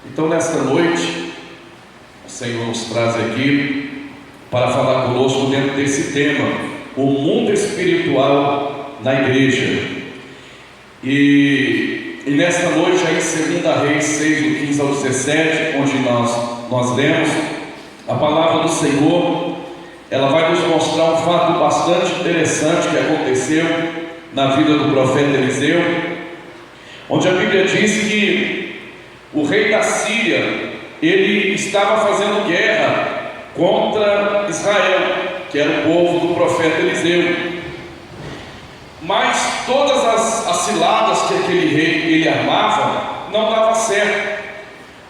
Então, nesta noite, o Senhor nos traz aqui para falar conosco dentro desse tema, o mundo espiritual na igreja. E nesta noite, aí, 2 Reis 6, do 15 ao 17, onde nós lemos, a palavra do Senhor, ela vai nos mostrar um fato bastante interessante que aconteceu na vida do profeta Eliseu, onde a Bíblia diz que o rei da Síria, ele estava fazendo guerra contra Israel, que era o povo do profeta Eliseu. Mas todas as ciladas que aquele rei ele armava não dava certo,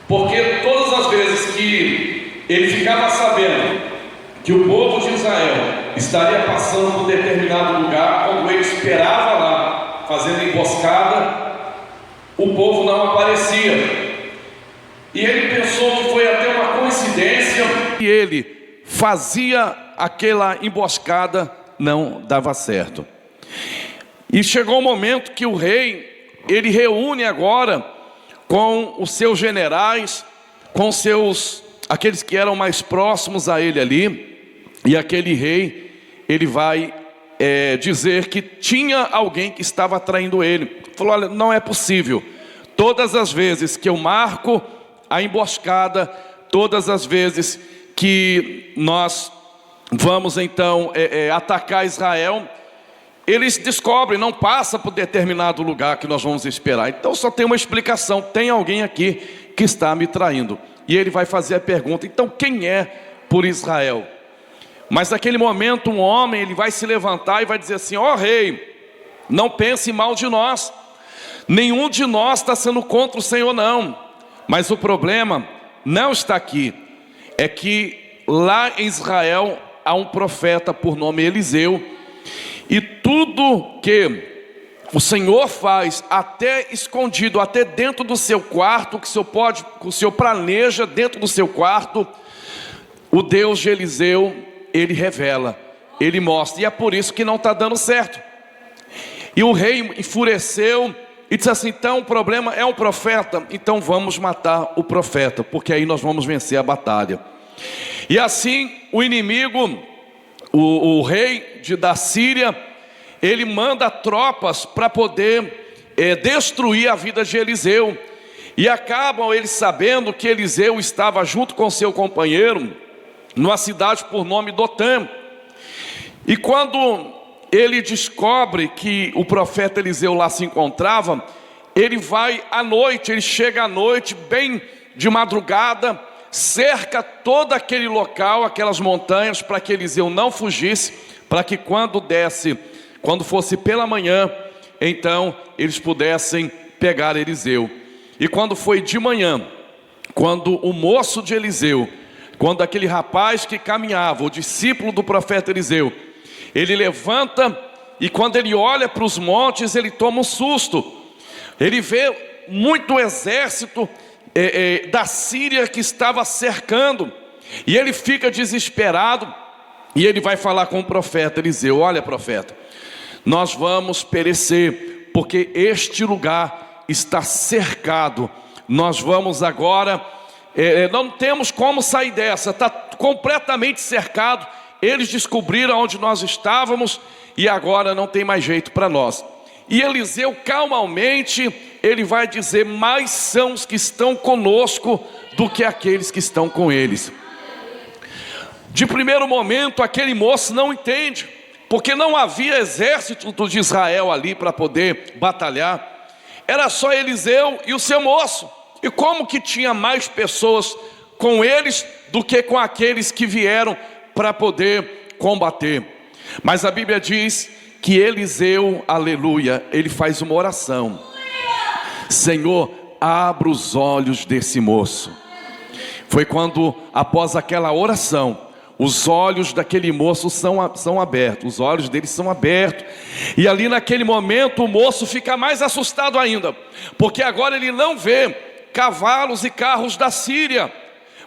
porque todas as vezes que ele ficava sabendo que o povo de Israel estaria passando por determinado lugar, quando ele esperava lá, fazendo emboscada, o povo não aparecia. E ele pensou que foi até uma coincidência, e ele fazia aquela emboscada, não dava certo. E chegou o momento que o rei, ele reúne agora com os seus generais, com aqueles que eram mais próximos a ele ali, e aquele rei, ele vai dizer que tinha alguém que estava traindo ele. Falou: olha, não é possível, todas as vezes que eu marco a emboscada, todas as vezes que nós vamos então atacar Israel, eles descobrem, não passa por determinado lugar que nós vamos esperar. Então só tem uma explicação: tem alguém aqui que está me traindo. E ele vai fazer a pergunta: então quem é por Israel? Mas naquele momento um homem, ele vai se levantar e vai dizer assim: ó rei, não pense mal de nós, nenhum de nós está sendo contra o Senhor não, mas o problema não está aqui, é que lá em Israel há um profeta por nome Eliseu, e tudo que o Senhor faz, até escondido, até dentro do seu quarto, que o Senhor planeja dentro do seu quarto, o Deus de Eliseu, ele revela, ele mostra, e é por isso que não está dando certo. E o rei enfureceu e disse assim: então o problema é um profeta, então vamos matar o profeta, porque aí nós vamos vencer a batalha. E assim o inimigo, o rei da Síria, ele manda tropas para poder destruir a vida de Eliseu. E acabam eles sabendo que Eliseu estava junto com seu companheiro numa cidade por nome Dotã. E quando ele descobre que o profeta Eliseu lá se encontrava, ele vai à noite, ele chega à noite, bem de madrugada, cerca todo aquele local, aquelas montanhas, para que Eliseu não fugisse, para que quando fosse pela manhã, então eles pudessem pegar Eliseu. E quando foi de manhã, quando o moço de Eliseu, quando aquele rapaz que caminhava, o discípulo do profeta Eliseu, ele levanta, e quando ele olha para os montes, ele toma um susto. Ele vê muito exército da Síria que estava cercando, e ele fica desesperado, e ele vai falar com o profeta Eliseu: olha, profeta, nós vamos perecer, porque este lugar está cercado. Nós vamos agora, não temos como sair dessa, está completamente cercado. Eles descobriram onde nós estávamos e agora não tem mais jeito para nós. E Eliseu calmamente, ele vai dizer: mais são os que estão conosco do que aqueles que estão com eles. De primeiro momento aquele moço não entende, porque não havia exército de Israel ali para poder batalhar. Era só Eliseu e o seu moço. E como que tinha mais pessoas com eles do que com aqueles que vieram para poder combater? Mas a Bíblia diz que Eliseu, aleluia, ele faz uma oração: Senhor, abra os olhos desse moço. Foi quando, após aquela oração, os olhos daquele moço são abertos, os olhos dele são abertos. E ali naquele momento o moço fica mais assustado ainda, porque agora ele não vê cavalos e carros da Síria,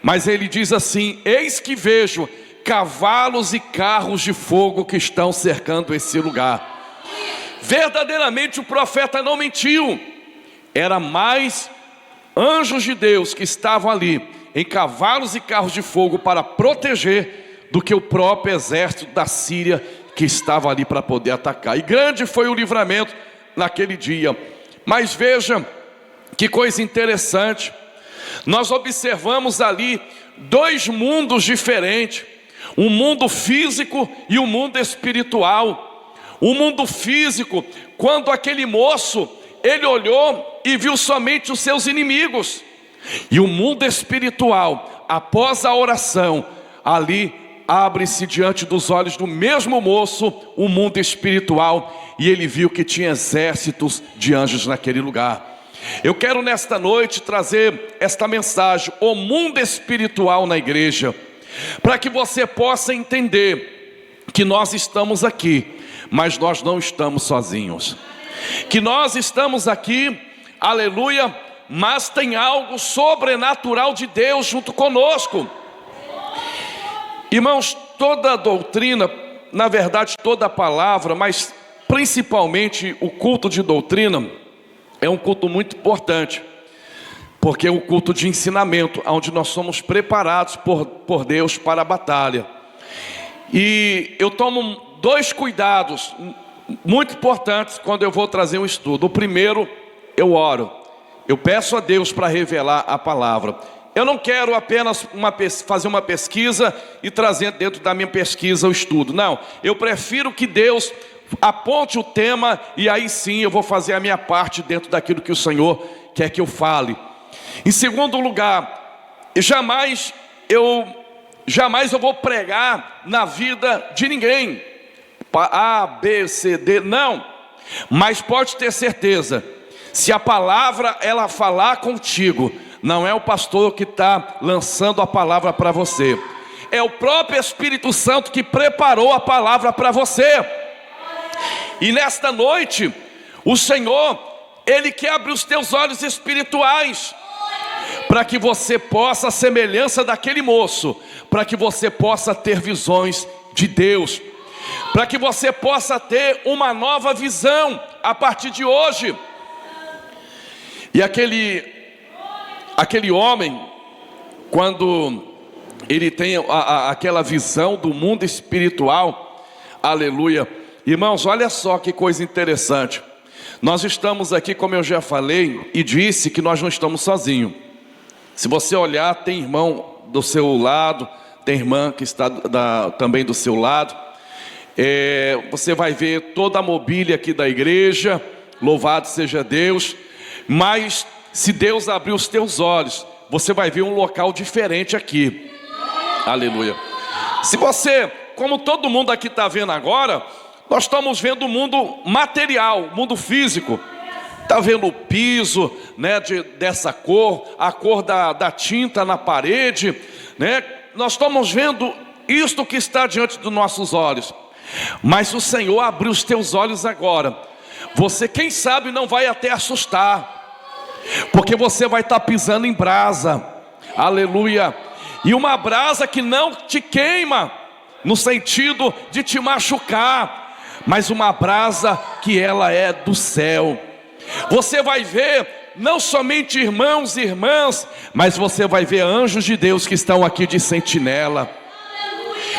mas ele diz assim: eis que vejo cavalos e carros de fogo que estão cercando esse lugar. Verdadeiramente o profeta não mentiu, era mais anjos de Deus que estavam ali em cavalos e carros de fogo para proteger do que o próprio exército da Síria que estava ali para poder atacar. E grande foi o livramento naquele dia. Mas veja que coisa interessante, nós observamos ali dois mundos diferentes, um mundo físico e um mundo espiritual. O mundo físico, quando aquele moço, ele olhou e viu somente os seus inimigos. E o mundo espiritual, após a oração, ali abre-se diante dos olhos do mesmo moço o mundo espiritual, e ele viu que tinha exércitos de anjos naquele lugar. Eu quero nesta noite trazer esta mensagem, o mundo espiritual na igreja, para que você possa entender que nós estamos aqui, mas nós não estamos sozinhos. Que nós estamos aqui, aleluia, mas tem algo sobrenatural de Deus junto conosco. Irmãos, toda a doutrina, na verdade toda a palavra, mas principalmente o culto de doutrina, é um culto muito importante, porque é um culto de ensinamento, onde nós somos preparados por Deus para a batalha. E eu tomo dois cuidados muito importantes quando eu vou trazer um estudo. O primeiro, eu oro, eu peço a Deus para revelar a palavra. Eu não quero apenas fazer uma pesquisa e trazer dentro da minha pesquisa o estudo. Não, eu prefiro que Deus aponte o tema, e aí sim eu vou fazer a minha parte dentro daquilo que o Senhor quer que eu fale. Em segundo lugar, jamais eu vou pregar na vida de ninguém, A, B, C, D, não. Mas pode ter certeza, se a palavra ela falar contigo, não é o pastor que está lançando a palavra para você, é o próprio Espírito Santo que preparou a palavra para você. E nesta noite, o Senhor, Ele quer abrir os teus olhos espirituais, para que você possa, a semelhança daquele moço, para que você possa ter visões de Deus, para que você possa ter uma nova visão a partir de hoje. E aquele homem, quando ele tem aquela visão do mundo espiritual, aleluia. Irmãos, olha só que coisa interessante. Nós estamos aqui, como eu já falei e disse, que nós não estamos sozinhos. Se você olhar, tem irmão do seu lado, tem irmã que está também do seu lado. Você vai ver toda a mobília aqui da igreja, louvado seja Deus. Mas se Deus abrir os teus olhos, você vai ver um local diferente aqui. Aleluia. Se você, como todo mundo aqui está vendo agora, nós estamos vendo o mundo material, o mundo físico. Está vendo o piso, né, dessa cor, a cor da tinta na parede, né? Nós estamos vendo isto que está diante dos nossos olhos. Mas o Senhor abriu os teus olhos agora. Você, quem sabe, não vai até assustar, porque você vai estar pisando em brasa. Aleluia. E uma brasa que não te queima no sentido de te machucar, mas uma brasa que ela é do céu. Você vai ver não somente irmãos e irmãs, mas você vai ver anjos de Deus que estão aqui de sentinela.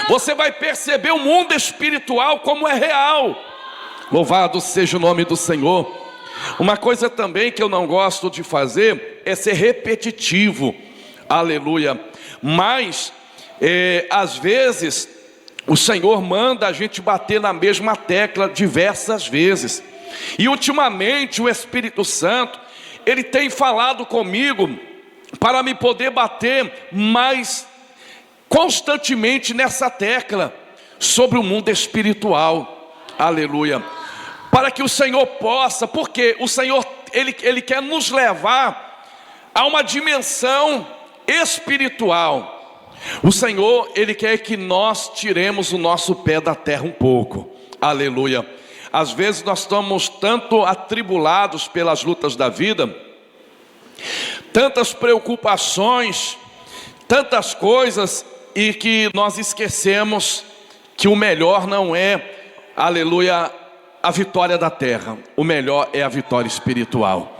Você vai perceber o mundo espiritual como é real. Louvado seja o nome do Senhor. Uma coisa também que eu não gosto de fazer é ser repetitivo. Aleluia. Mas às vezes o Senhor manda a gente bater na mesma tecla diversas vezes. E ultimamente o Espírito Santo, Ele tem falado comigo para me poder bater mais constantemente nessa tecla sobre o mundo espiritual. Aleluia. Para que o Senhor possa, porque o Senhor ele quer nos levar a uma dimensão espiritual. O Senhor, Ele quer que nós tiremos o nosso pé da terra um pouco. Aleluia. Às vezes nós estamos tanto atribulados pelas lutas da vida, tantas preocupações, tantas coisas, e que nós esquecemos que o melhor não é, aleluia, a vitória da terra. O melhor é a vitória espiritual.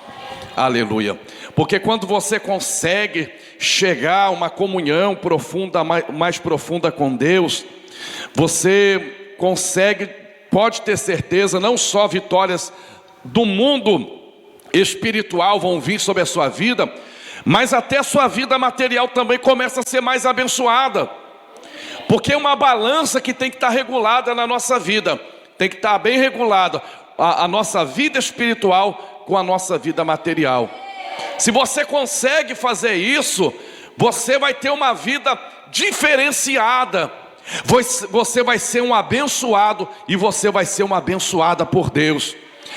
Aleluia. Porque quando você consegue chegar a uma comunhão profunda, mais profunda com Deus, você consegue, pode ter certeza, não só vitórias do mundo espiritual vão vir sobre a sua vida, mas até a sua vida material também começa a ser mais abençoada. Porque é uma balança que tem que estar regulada na nossa vida, tem que estar bem regulada a nossa vida espiritual com a nossa vida material. Se você consegue fazer isso, você vai ter uma vida diferenciada, você vai ser um abençoado e você vai ser uma abençoada por Deus.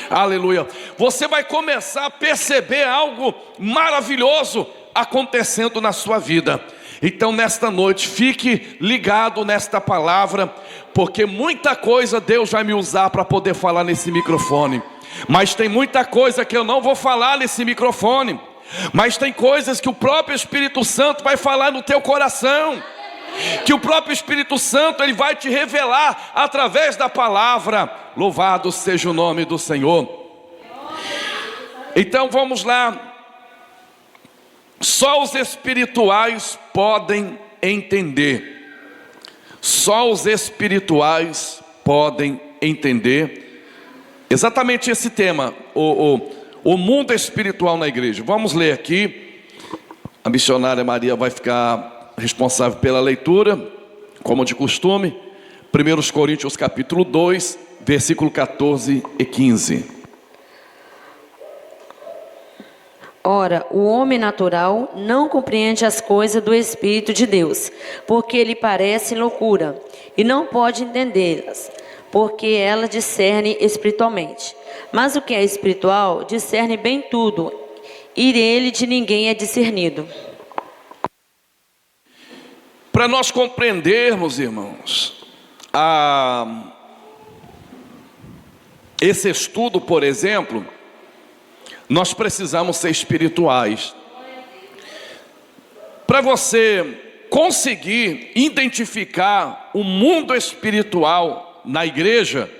Aleluia. Você vai começar a perceber algo maravilhoso acontecendo na sua vida. Então nesta noite, fique ligado nesta palavra, porque muita coisa Deus vai me usar para poder falar nesse microfone. Mas tem muita coisa que eu não vou falar nesse microfone. Mas tem coisas que o próprio Espírito Santo vai falar no teu coração, que o próprio Espírito Santo ele vai te revelar através da palavra. Louvado seja o nome do Senhor. Então vamos lá. Só os espirituais podem entender. Só os espirituais podem entender exatamente esse tema, o mundo espiritual na igreja. Vamos ler aqui. A missionária Maria vai ficar responsável pela leitura, como de costume. 1 Coríntios capítulo 2, versículo 14 e 15. Ora, o homem natural não compreende as coisas do Espírito de Deus, porque lhe parece loucura, e não pode entendê-las, porque ela discerne espiritualmente. Mas o que é espiritual discerne bem tudo, e ele de ninguém é discernido. Para nós compreendermos, irmãos, esse estudo, por exemplo, nós precisamos ser espirituais. Para você conseguir identificar o mundo espiritual na igreja,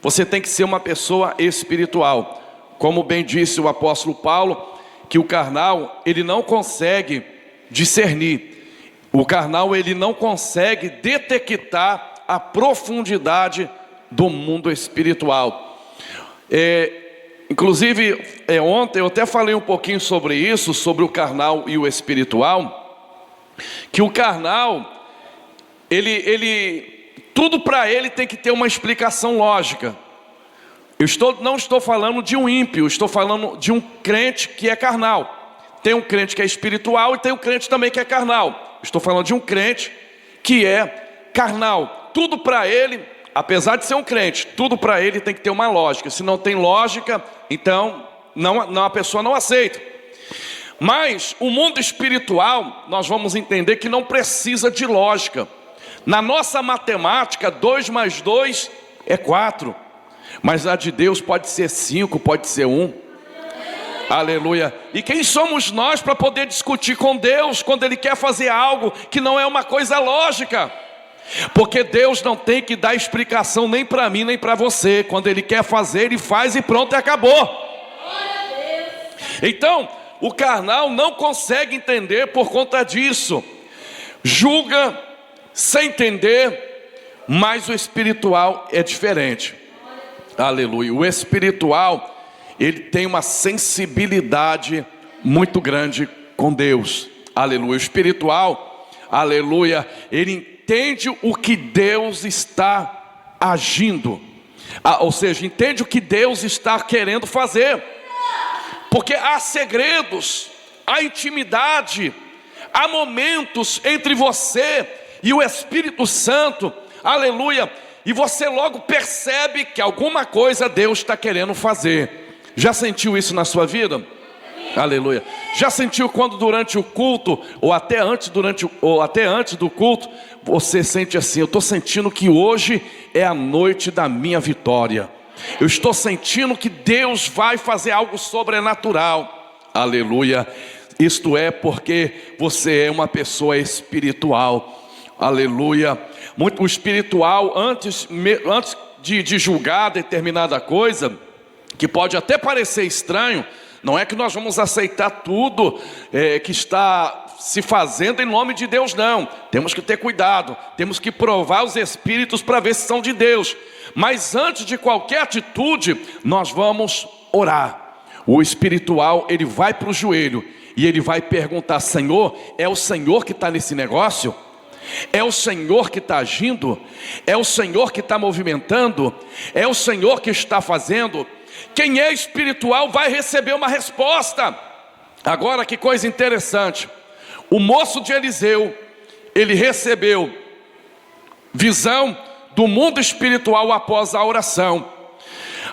você tem que ser uma pessoa espiritual. Como bem disse o apóstolo Paulo, que o carnal, ele não consegue discernir. O carnal, ele não consegue detectar a profundidade do mundo espiritual. Inclusive, ontem eu até falei um pouquinho sobre isso, sobre o carnal e o espiritual, que o carnal, tudo para ele tem que ter uma explicação lógica. Não estou falando de um ímpio, estou falando de um crente que é carnal. Tem um crente que é espiritual e tem um crente também que é carnal. Estou falando de um crente que é carnal. Tudo para ele, apesar de ser um crente, tudo para ele tem que ter uma lógica. Se não tem lógica, então a pessoa não aceita. Mas o mundo espiritual, nós vamos entender que não precisa de lógica. Na nossa matemática, 2 mais 2 é 4. Mas a de Deus pode ser 5, pode ser 1. Aleluia. E quem somos nós para poder discutir com Deus quando Ele quer fazer algo que não é uma coisa lógica? Porque Deus não tem que dar explicação nem para mim nem para você. Quando Ele quer fazer, Ele faz e pronto, e acabou. Então, o carnal não consegue entender por conta disso. Julga sem entender, mas o espiritual é diferente. Aleluia. O espiritual, ele tem uma sensibilidade muito grande com Deus. Aleluia. O espiritual, aleluia, ele entende o que Deus está agindo. Ou seja, entende o que Deus está querendo fazer. Porque há segredos, há intimidade, há momentos entre você e o Espírito Santo. Aleluia. E você logo percebe que alguma coisa Deus está querendo fazer. Já sentiu isso na sua vida? Aleluia. Já sentiu quando durante o culto, ou até antes do culto, você sente assim: eu estou sentindo que hoje é a noite da minha vitória. Eu estou sentindo que Deus vai fazer algo sobrenatural. Aleluia. Isto é porque você é uma pessoa espiritual. Aleluia. O espiritual, antes de julgar determinada coisa, que pode até parecer estranho, Não é que nós vamos aceitar tudo que está se fazendo em nome de Deus, não. Temos que ter cuidado, temos que provar os espíritos para ver se são de Deus. Mas antes de qualquer atitude, nós vamos orar. O espiritual, ele vai para o joelho e ele vai perguntar: Senhor, é o Senhor que está nesse negócio? É o Senhor que está agindo? É o Senhor que está movimentando? É o Senhor que está fazendo? Quem é espiritual vai receber uma resposta. Agora, que coisa interessante, o moço de Eliseu, ele recebeu visão do mundo espiritual após a oração.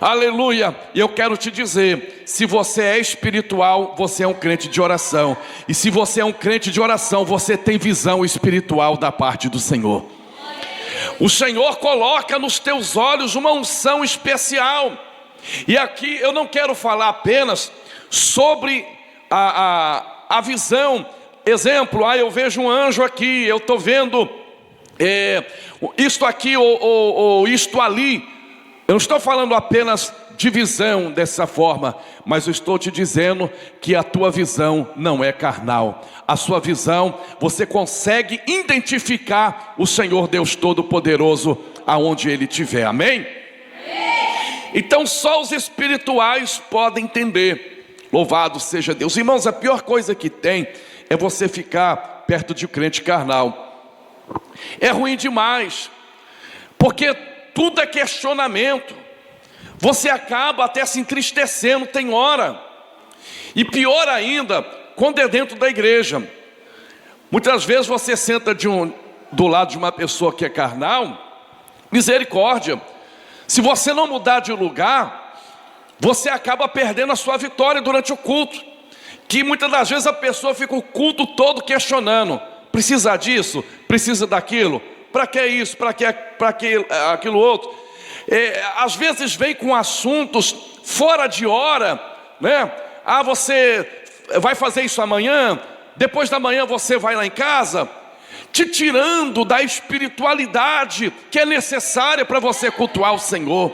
Aleluia. E eu quero te dizer, se você é espiritual, você é um crente de oração. E se você é um crente de oração, você tem visão espiritual da parte do Senhor. O Senhor coloca nos teus olhos uma unção especial. E aqui eu não quero falar apenas sobre a visão. Exemplo, eu vejo um anjo aqui, eu estou vendo isto aqui ou isto ali. Eu não estou falando apenas de visão dessa forma, mas eu estou te dizendo que a tua visão não é carnal. A sua visão, você consegue identificar o Senhor Deus Todo-Poderoso aonde Ele estiver, amém? Então só os espirituais podem entender. Louvado seja Deus. Irmãos, a pior coisa que tem é você ficar perto de um crente carnal. É ruim demais, porque tudo é questionamento. Você acaba até se entristecendo, tem hora. E pior ainda, quando é dentro da igreja. Muitas vezes você senta do lado de uma pessoa que é carnal. Misericórdia. Se você não mudar de lugar, você acaba perdendo a sua vitória durante o culto. Que muitas das vezes a pessoa fica o culto todo questionando: precisa disso? Precisa daquilo? Para que isso? Para que aquilo outro? Às vezes vem com assuntos fora de hora, né? Você vai fazer isso amanhã? Depois da manhã você vai lá em casa? Te tirando da espiritualidade que é necessária para você cultuar o Senhor.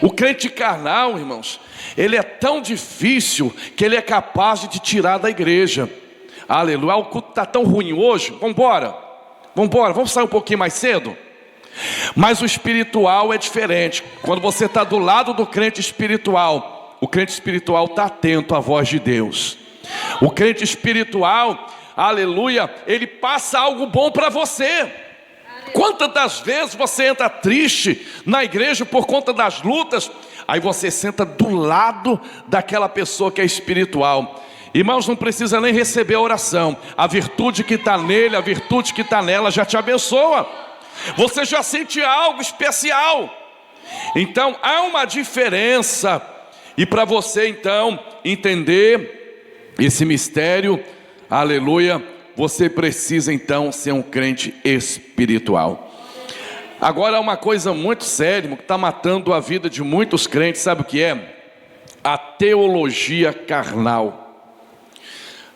O crente carnal, irmãos, ele é tão difícil que ele é capaz de te tirar da igreja. Aleluia. O culto está tão ruim hoje, vamos embora. Vamos sair um pouquinho mais cedo? Mas o espiritual é diferente. Quando você está do lado do crente espiritual, o crente espiritual está atento à voz de Deus. O crente espiritual, aleluia, ele passa algo bom para você. Quantas das vezes você entra triste na igreja por conta das lutas, aí você senta do lado daquela pessoa que é espiritual. Irmãos, não precisa nem receber a oração. A virtude que está nele, a virtude que está nela já te abençoa. Você já sente algo especial. Então há uma diferença. E para você então entender esse mistério, aleluia, você precisa então ser um crente espiritual. Agora uma coisa muito séria que está matando a vida de muitos crentes, sabe o que é? A teologia carnal.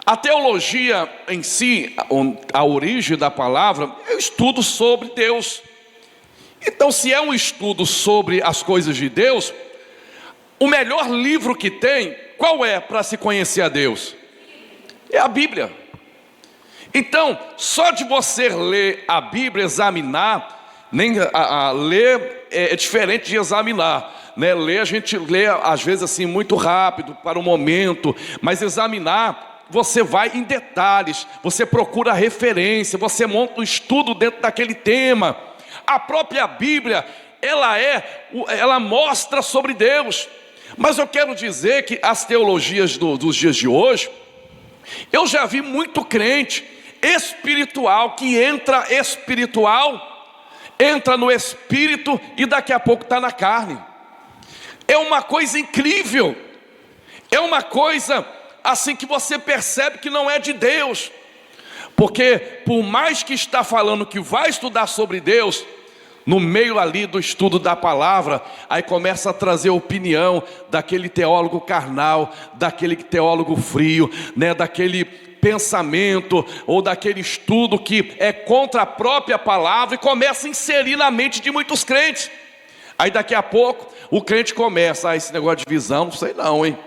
A teologia em si, a origem da palavra, é o estudo sobre Deus. Então, se é um estudo sobre as coisas de Deus, o melhor livro que tem, qual é para se conhecer a Deus? É a Bíblia. Então, só de você ler a Bíblia, examinar, nem ler é diferente de examinar, né? Ler, a gente lê às vezes assim muito rápido, para o momento, mas examinar, você vai em detalhes, você procura referência, você monta um estudo dentro daquele tema. A própria Bíblia, ela mostra sobre Deus. Mas eu quero dizer que as teologias dos dias de hoje, eu já vi muito crente espiritual que entra no espírito e daqui a pouco está na carne. É uma coisa incrível, é uma coisa assim que você percebe que não é de Deus. Porque por mais que está falando que vai estudar sobre Deus, no meio ali do estudo da palavra, aí começa a trazer a opinião daquele teólogo carnal, daquele teólogo frio, né, daquele pensamento ou daquele estudo que é contra a própria palavra, e começa a inserir na mente de muitos crentes. Aí daqui a pouco o crente começa: esse negócio de visão, não sei não, hein?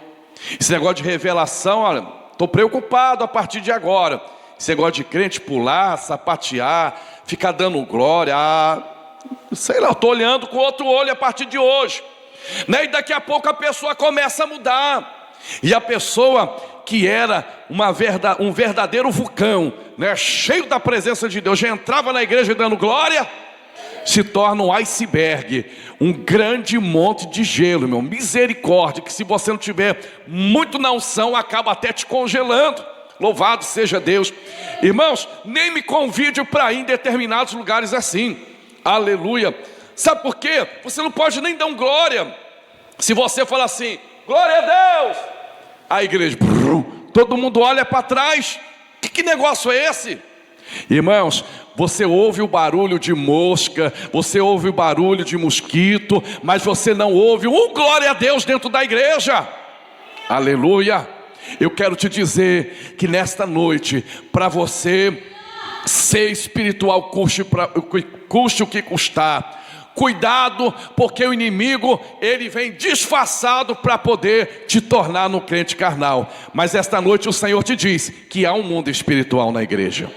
Esse negócio de revelação, olha, estou preocupado a partir de agora. Esse negócio de crente pular, sapatear, ficar dando glória, sei lá, eu estou olhando com outro olho a partir de hoje, né? E daqui a pouco a pessoa começa a mudar. E a pessoa que era um verdadeiro vulcão, né, cheio da presença de Deus, já entrava na igreja dando glória, se torna um iceberg, um grande monte de gelo, meu, misericórdia, que se você não tiver muito na unção, acaba até te congelando. Louvado seja Deus. Irmãos, nem me convide para ir em determinados lugares assim, aleluia. Sabe por quê? Você não pode nem dar um glória. Se você falar assim, glória a Deus, a igreja, todo mundo olha para trás. Que negócio é esse? Irmãos, você ouve o barulho de mosca, você ouve o barulho de mosquito, mas você não ouve glória a Deus dentro da igreja. Aleluia. Eu quero te dizer que nesta noite, para você ser espiritual, custe o que custar, cuidado, porque o inimigo, ele vem disfarçado para poder te tornar no crente carnal. Mas esta noite o Senhor te diz que há um mundo espiritual na igreja.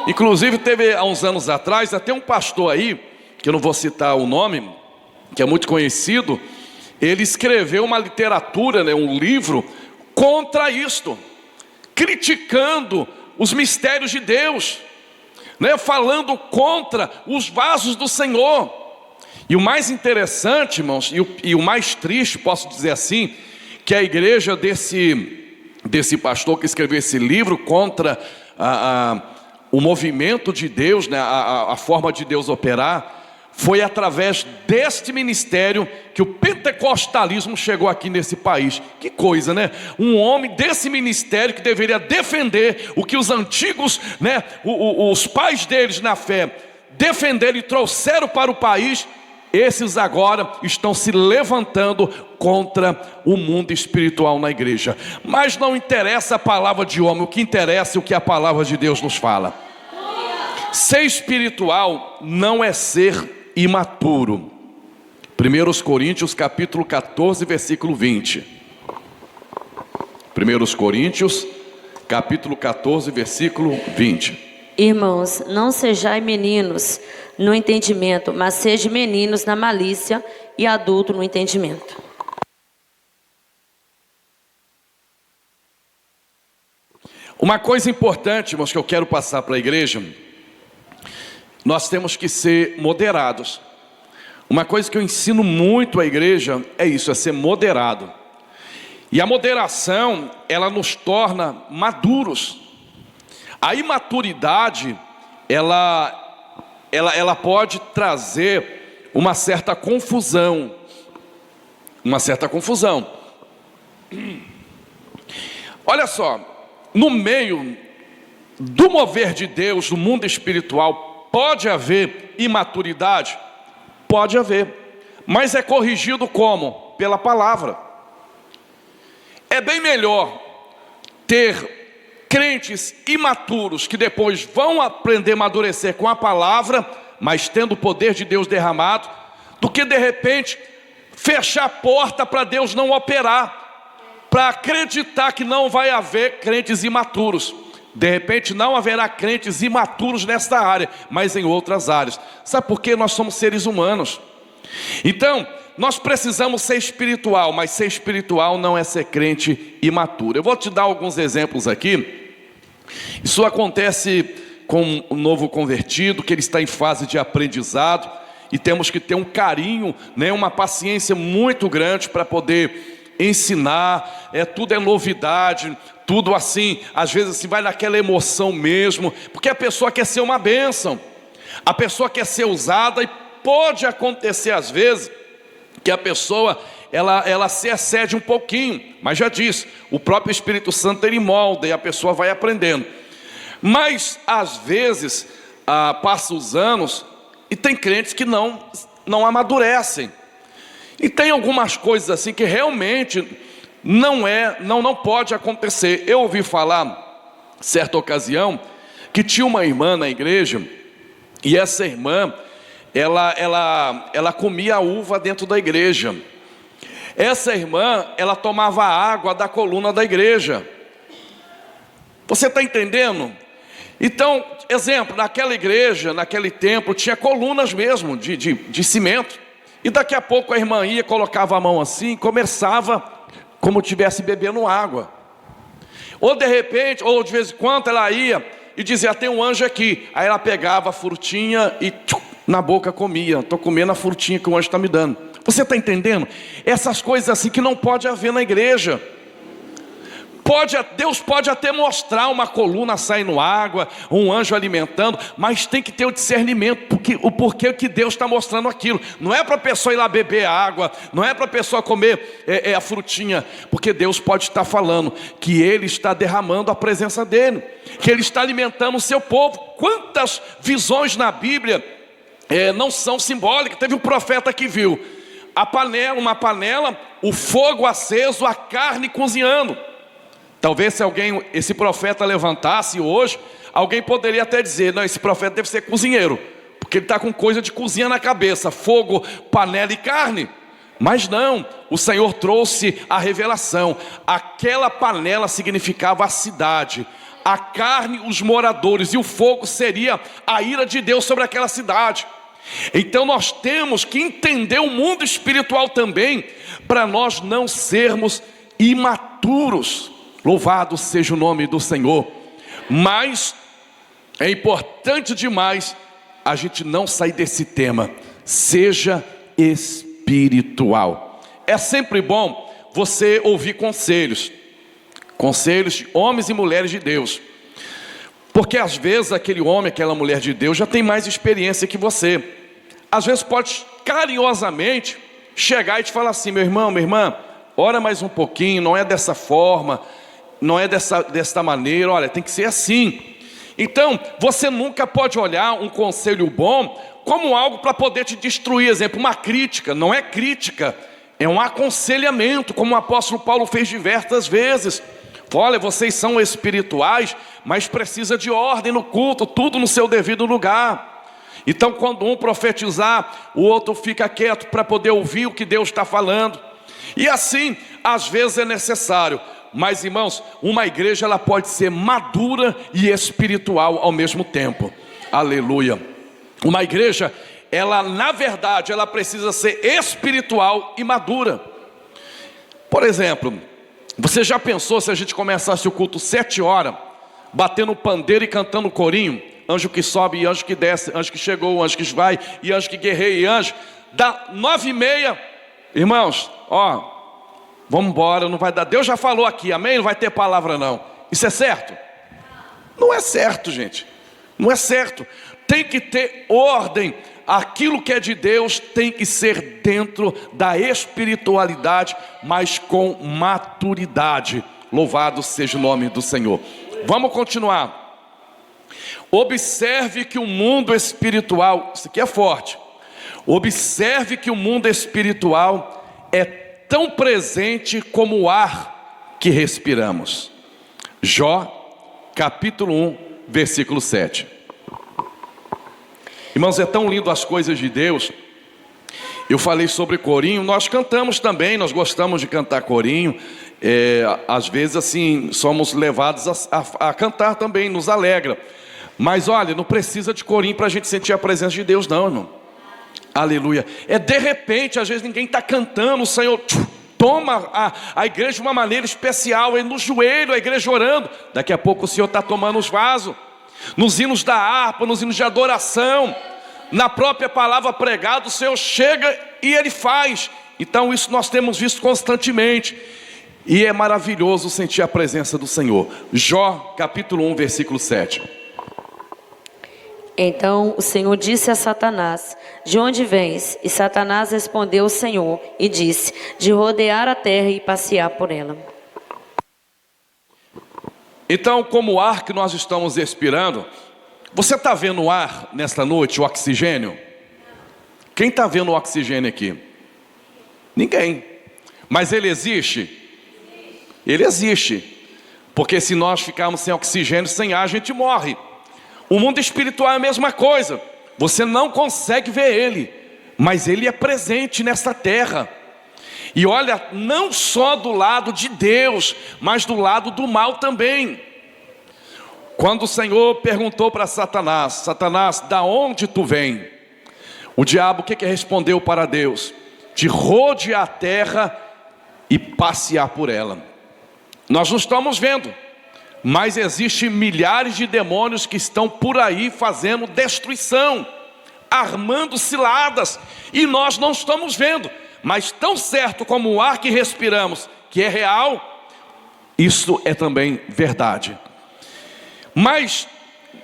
Inclusive teve há uns anos atrás até um pastor aí, que eu não vou citar o nome, que é muito conhecido. Ele escreveu uma literatura, né, um livro contra isto, criticando os mistérios de Deus, né, falando contra os vasos do Senhor. E o mais interessante, irmãos, e o mais triste, posso dizer assim, que a igreja desse pastor que escreveu esse livro contra o movimento de Deus, né, a forma de Deus operar, foi através deste ministério que o pentecostalismo chegou aqui nesse país. Que coisa, né? Um homem desse ministério que deveria defender o que os antigos, né, os pais deles na fé defenderam e trouxeram para o país. Esses agora estão se levantando contra o mundo espiritual na igreja. Mas não interessa a palavra de homem, o que interessa é o que a palavra de Deus nos fala. Ser espiritual não é ser imaturo. 1 Coríntios capítulo 14, versículo 20. 1 Coríntios capítulo 14, versículo 20. Irmãos, não sejais meninos no entendimento, mas sejam meninos na malícia e adultos no entendimento. Uma coisa importante, irmãos, que eu quero passar para a igreja: nós temos que ser moderados. Uma coisa que eu ensino muito à igreja é isso, é ser moderado. E a moderação, ela nos torna maduros. A imaturidade, ela pode trazer uma certa confusão. Uma certa confusão. Olha só, no meio do mover de Deus, no mundo espiritual, pode haver imaturidade? Pode haver. Mas é corrigido como? Pela palavra. É bem melhor ter crentes imaturos que depois vão aprender a amadurecer com a palavra, mas tendo o poder de Deus derramado, do que de repente fechar a porta para Deus não operar, para acreditar que não vai haver crentes imaturos. De repente não haverá crentes imaturos nesta área, mas em outras áreas. Sabe por quê? Nós somos seres humanos. Então, nós precisamos ser espiritual, mas ser espiritual não é ser crente imaturo. Eu vou te dar alguns exemplos aqui. Isso acontece com um novo convertido, que ele está em fase de aprendizado, e temos que ter um carinho, né, uma paciência muito grande para poder ensinar. Tudo é novidade, tudo assim, às vezes assim, vai naquela emoção mesmo, porque a pessoa quer ser uma bênção, a pessoa quer ser usada, e pode acontecer às vezes que a pessoa ela se excede um pouquinho, mas já disse, o próprio Espírito Santo ele molda e a pessoa vai aprendendo. Mas às vezes passa os anos e tem crentes que não amadurecem, e tem algumas coisas assim que realmente não pode acontecer. Eu ouvi falar certa ocasião que tinha uma irmã na igreja, e essa irmã ela comia uva dentro da igreja. Essa irmã, ela tomava água da coluna da igreja. Você está entendendo? Então, exemplo, naquela igreja, naquele templo, tinha colunas mesmo de cimento. E daqui a pouco a irmã ia, colocava a mão assim, e começava como estivesse bebendo água. Ou de repente, ou de vez em quando ela ia e dizia, tem um anjo aqui. Aí ela pegava a frutinha e na boca comia. Estou comendo a frutinha que o anjo está me dando. Você está entendendo? Essas coisas assim que não pode haver na igreja. Deus pode até mostrar uma coluna saindo água, um anjo alimentando, mas tem que ter o discernimento, o porquê que Deus está mostrando aquilo. Não é para a pessoa ir lá beber água, não é para a pessoa comer a frutinha, porque Deus pode estar falando que Ele está derramando a presença dEle, que Ele está alimentando o seu povo. Quantas visões na Bíblia não são simbólicas? Teve um profeta que viu uma panela, o fogo aceso, a carne cozinhando. Talvez se esse profeta levantasse hoje, alguém poderia até dizer, não, esse profeta deve ser cozinheiro, porque ele está com coisa de cozinha na cabeça, fogo, panela e carne. Mas não, o Senhor trouxe a revelação. Aquela panela significava a cidade, a carne, os moradores, e o fogo seria a ira de Deus sobre aquela cidade. Então nós temos que entender o mundo espiritual também, para nós não sermos imaturos. Louvado seja o nome do Senhor. Mas é importante demais a gente não sair desse tema. Seja espiritual. É sempre bom você ouvir conselhos de homens e mulheres de Deus, porque às vezes aquele homem, aquela mulher de Deus já tem mais experiência que você. Às vezes pode carinhosamente chegar e te falar assim, meu irmão, minha irmã, ora mais um pouquinho, não é dessa forma, não é dessa maneira, olha, tem que ser assim. Então, você nunca pode olhar um conselho bom como algo para poder te destruir. Exemplo, uma crítica, não é crítica, é um aconselhamento, como o apóstolo Paulo fez diversas vezes. Olha, vocês são espirituais, mas precisa de ordem no culto, tudo no seu devido lugar. Então, quando um profetizar, o outro fica quieto para poder ouvir o que Deus está falando. E assim, às vezes é necessário. Mas irmãos, uma igreja ela pode ser madura e espiritual ao mesmo tempo. Aleluia. Uma igreja, ela na verdade, ela precisa ser espiritual e madura. Por exemplo, você já pensou se a gente começasse o culto 7 horas, batendo pandeiro e cantando corinho? Anjo que sobe e anjo que desce, anjo que chegou, anjo que vai e anjo que guerreia e anjo. Dá 9h30, irmãos, vamos embora, não vai dar. Deus já falou aqui, amém? Não vai ter palavra não. Isso é certo? Não é certo, gente. Não é certo. Tem que ter ordem. Aquilo que é de Deus tem que ser dentro da espiritualidade, mas com maturidade. Louvado seja o nome do Senhor. Vamos continuar. Observe que o mundo espiritual, isso aqui é forte. Observe que o mundo espiritual é tão presente como o ar que respiramos. Jó, capítulo 1, versículo 7. Irmãos, é tão lindo as coisas de Deus. Eu falei sobre corinho, nós cantamos também, nós gostamos de cantar corinho. Às vezes assim, somos levados a cantar também, nos alegra. Mas olha, não precisa de corinho para a gente sentir a presença de Deus não, irmão. Aleluia. De repente, às vezes ninguém está cantando, o Senhor toma a igreja de uma maneira especial, no joelho, a igreja orando. Daqui a pouco o Senhor está tomando os vasos, nos hinos da harpa, nos hinos de adoração, na própria palavra pregada, o Senhor chega e Ele faz. Então isso nós temos visto constantemente, e é maravilhoso sentir a presença do Senhor. Jó, capítulo 1, versículo 7. Então o Senhor disse a Satanás, de onde vens? E Satanás respondeu ao Senhor e disse, de rodear a terra e passear por ela. Então, como o ar que nós estamos respirando, você está vendo o ar nesta noite, o oxigênio? Quem está vendo o oxigênio aqui? Ninguém. Mas ele existe? Ele existe. Porque se nós ficarmos sem oxigênio, sem ar, a gente morre. O mundo espiritual é a mesma coisa. Você não consegue ver ele, mas ele é presente nesta terra. E olha, não só do lado de Deus, mas do lado do mal também. Quando o Senhor perguntou para Satanás: Satanás, da onde tu vem? O diabo o que respondeu para Deus? De rodear a terra e passear por ela. Nós não estamos vendo, mas existem milhares de demônios que estão por aí fazendo destruição, armando ciladas, e nós não estamos vendo. Mas tão certo como o ar que respiramos, que é real, isso é também verdade. Mas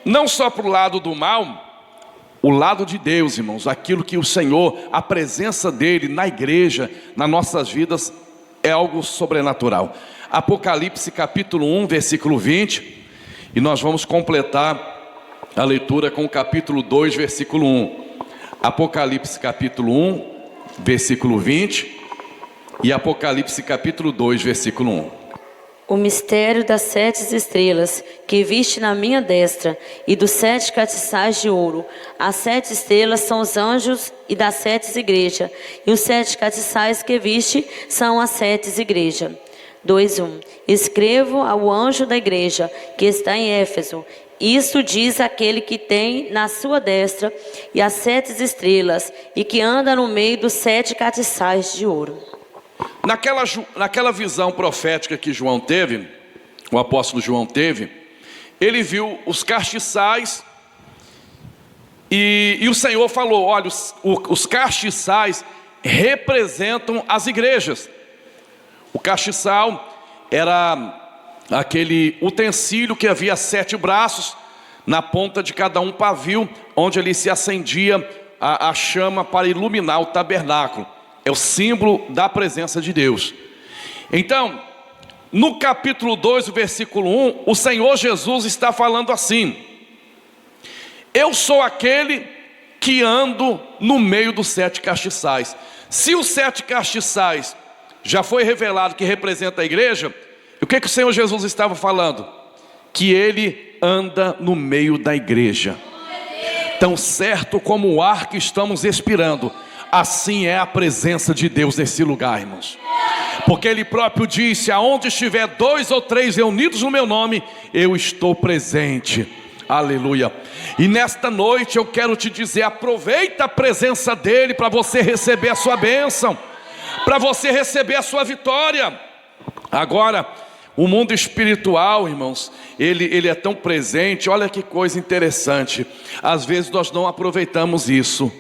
não só para o lado do mal, o lado de Deus, irmãos, aquilo que o Senhor, a presença dele na igreja, nas nossas vidas, é algo sobrenatural. Apocalipse capítulo 1, versículo 20, e nós vamos completar a leitura com o capítulo 2, versículo 1. Apocalipse capítulo 1, versículo 20, e Apocalipse capítulo 2, versículo 1. O mistério das 7 estrelas que viste na minha destra e dos 7 castiçais de ouro. As 7 estrelas são os anjos e das 7 igrejas, e os 7 castiçais que viste são as 7 igrejas. 2:1. Escrevo ao anjo da igreja que está em Éfeso: isto diz aquele que tem na sua destra e as 7 estrelas, e que anda no meio dos 7 castiçais de ouro. Naquela visão profética que João teve, o apóstolo João teve, ele viu os castiçais, e o Senhor falou: olha, os castiçais representam as igrejas. O castiçal era aquele utensílio que havia 7 braços, na ponta de cada um pavio, onde ali se acendia a chama para iluminar o tabernáculo. É o símbolo da presença de Deus. Então, no capítulo 2, versículo 1, o Senhor Jesus está falando assim: eu sou aquele que ando no meio dos 7 castiçais. Se os 7 castiçais já foi revelado que representa a igreja, o que o Senhor Jesus estava falando? Que Ele anda no meio da igreja. Tão certo como o ar que estamos respirando, assim é a presença de Deus nesse lugar, irmãos. Porque Ele próprio disse: aonde estiver 2 ou 3 reunidos no meu nome, eu estou presente. Aleluia. E nesta noite eu quero te dizer: aproveita a presença dEle para você receber a sua bênção, para você receber a sua vitória. Agora, o mundo espiritual, irmãos, ele é tão presente. Olha que coisa interessante. Às vezes nós não aproveitamos isso.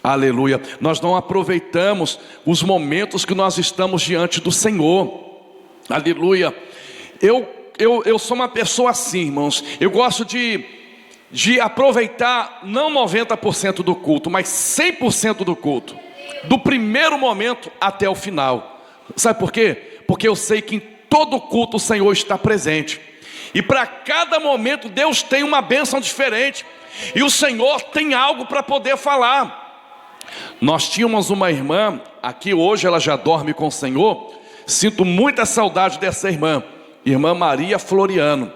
Aleluia. Nós não aproveitamos os momentos que nós estamos diante do Senhor. Aleluia. Eu sou uma pessoa assim, irmãos. Eu gosto de aproveitar não 90% do culto, mas 100% do culto, do primeiro momento até o final. Sabe por quê? Porque eu sei que em todo culto o Senhor está presente, e para cada momento Deus tem uma bênção diferente, e o Senhor tem algo para poder falar. Nós tínhamos uma irmã aqui, hoje ela já dorme com o Senhor. Sinto muita saudade dessa irmã Maria Floriano.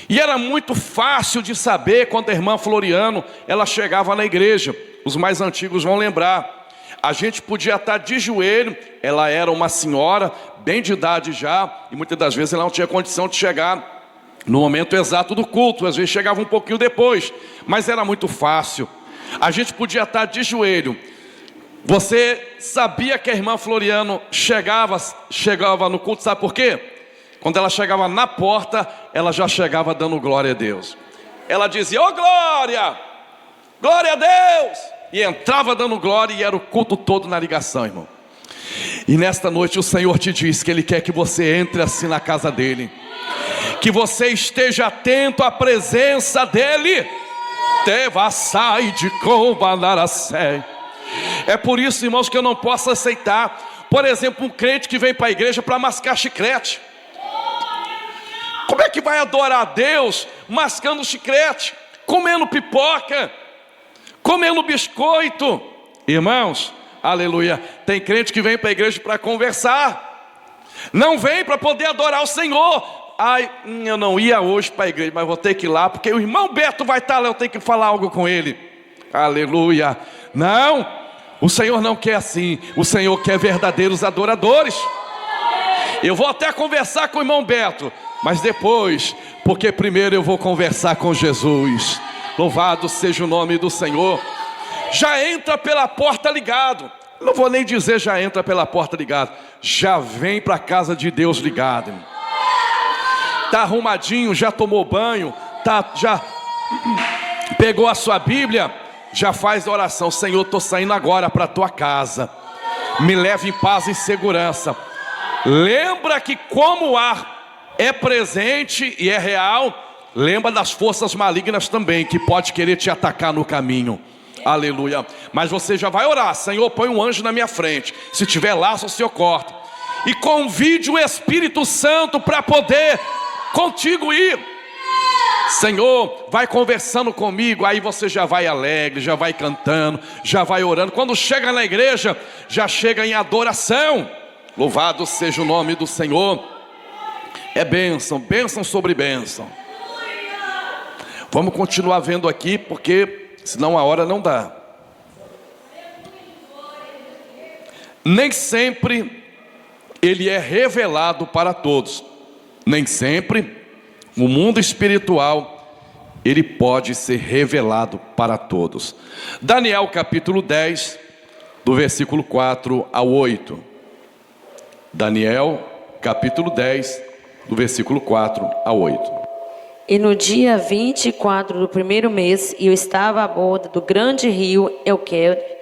E era muito fácil de saber quando a irmã Floriano ela chegava na igreja. Os mais antigos vão lembrar. A gente podia estar de joelho. Ela era uma senhora, bem de idade já, e muitas das vezes ela não tinha condição de chegar no momento exato do culto. Às vezes chegava um pouquinho depois, mas era muito fácil. A gente podia estar de joelho. Você sabia que a irmã Floriano chegava no culto, sabe por quê? Quando ela chegava na porta, ela já chegava dando glória a Deus. Ela dizia: ô glória, glória a Deus, e entrava dando glória, e era o culto todo na ligação, irmão. E nesta noite o Senhor te diz que Ele quer que você entre assim na casa dEle, que você esteja atento à presença dEle. É por isso, irmãos, que eu não posso aceitar, por exemplo, um crente que vem para a igreja para mascar chiclete. Como é que vai adorar a Deus mascando chiclete, comendo pipoca, comendo biscoito? Irmãos, aleluia, tem crente que vem para a igreja para conversar, não vem para poder adorar o Senhor. Ai, eu não ia hoje para a igreja, mas vou ter que ir lá, porque o irmão Beto vai estar lá, eu tenho que falar algo com ele. Aleluia. Não, O Senhor não quer assim. O Senhor quer verdadeiros adoradores. Eu vou até conversar com o irmão Beto, mas depois, porque primeiro eu vou conversar com Jesus. Louvado seja o nome do Senhor. Já entra pela porta ligado. Não vou nem dizer já entra pela porta ligado. Já vem para a casa de Deus ligado. Está arrumadinho, já tomou banho, já pegou a sua Bíblia, já faz a oração. Senhor, estou saindo agora para a tua casa. Me leve em paz e segurança. Lembra que como o ar é presente e é real, lembra das forças malignas também, que pode querer te atacar no caminho. Aleluia. Mas você já vai orar. Senhor, põe um anjo na minha frente. Se tiver laço, o Senhor corta. E convide o Espírito Santo para poder contigo ir. Senhor, vai conversando comigo. Aí você já vai alegre, já vai cantando, já vai orando. Quando chega na igreja, já chega em adoração. Louvado seja o nome do Senhor. É bênção, bênção sobre bênção. Vamos continuar vendo aqui, porque senão a hora não dá. Nem sempre ele é revelado para todos. Nem sempre o mundo espiritual ele pode ser revelado para todos. Daniel capítulo 10, do versículo 4 ao 8. Daniel capítulo 10, do versículo 4 ao 8. E no dia 24 do primeiro mês, eu estava à borda do grande rio Euquer.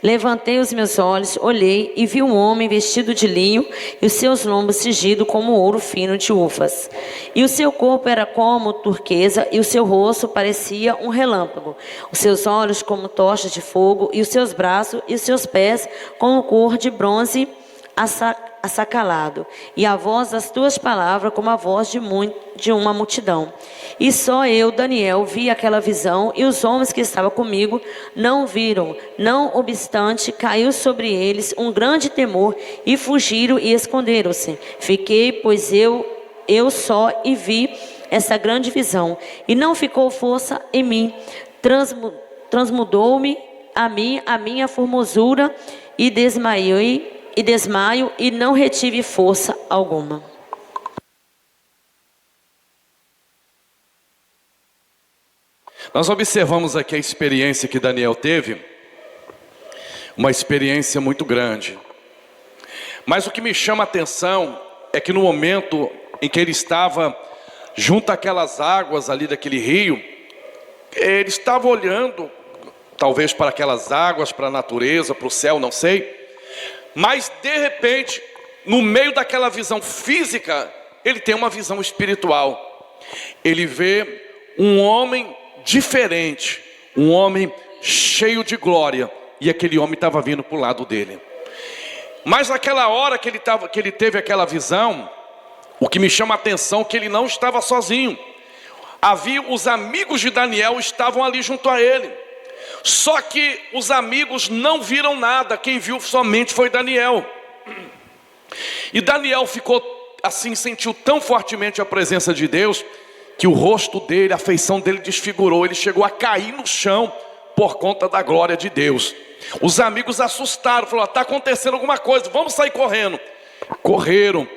Levantei os meus olhos, olhei e vi um homem vestido de linho e os seus lombos cingidos como ouro fino de uvas. E o seu corpo era como turquesa e o seu rosto parecia um relâmpago. Os seus olhos como tochas de fogo e os seus braços e os seus pés como cor de bronze assacalado, e a voz das tuas palavras como a voz de uma multidão. E só eu, Daniel, vi aquela visão, e os homens que estavam comigo não viram. Não obstante, caiu sobre eles um grande temor, e fugiram e esconderam-se. Fiquei, pois eu só e vi essa grande visão, e não ficou força em mim. Transmudou-me a minha formosura, e desmaio e não retive força alguma. Nós observamos aqui a experiência que Daniel teve, uma experiência muito grande. Mas o que me chama a atenção é que no momento em que ele estava junto àquelas águas ali daquele rio, ele estava olhando, talvez para aquelas águas, para a natureza, para o céu, não sei. Mas de repente, no meio daquela visão física, ele tem uma visão espiritual. Ele vê um homem diferente, um homem cheio de glória, e aquele homem estava vindo para o lado dele. Mas naquela hora que ele teve aquela visão, o que me chama a atenção é que ele não estava sozinho. Havia os amigos de Daniel, estavam ali junto a ele. Só que os amigos não viram nada, quem viu somente foi Daniel. E Daniel ficou assim, sentiu tão fortemente a presença de Deus, que o rosto dele, a feição dele desfigurou. Ele chegou a cair no chão por conta da glória de Deus. Os amigos assustaram, falaram: está acontecendo alguma coisa, vamos sair correndo. Correram,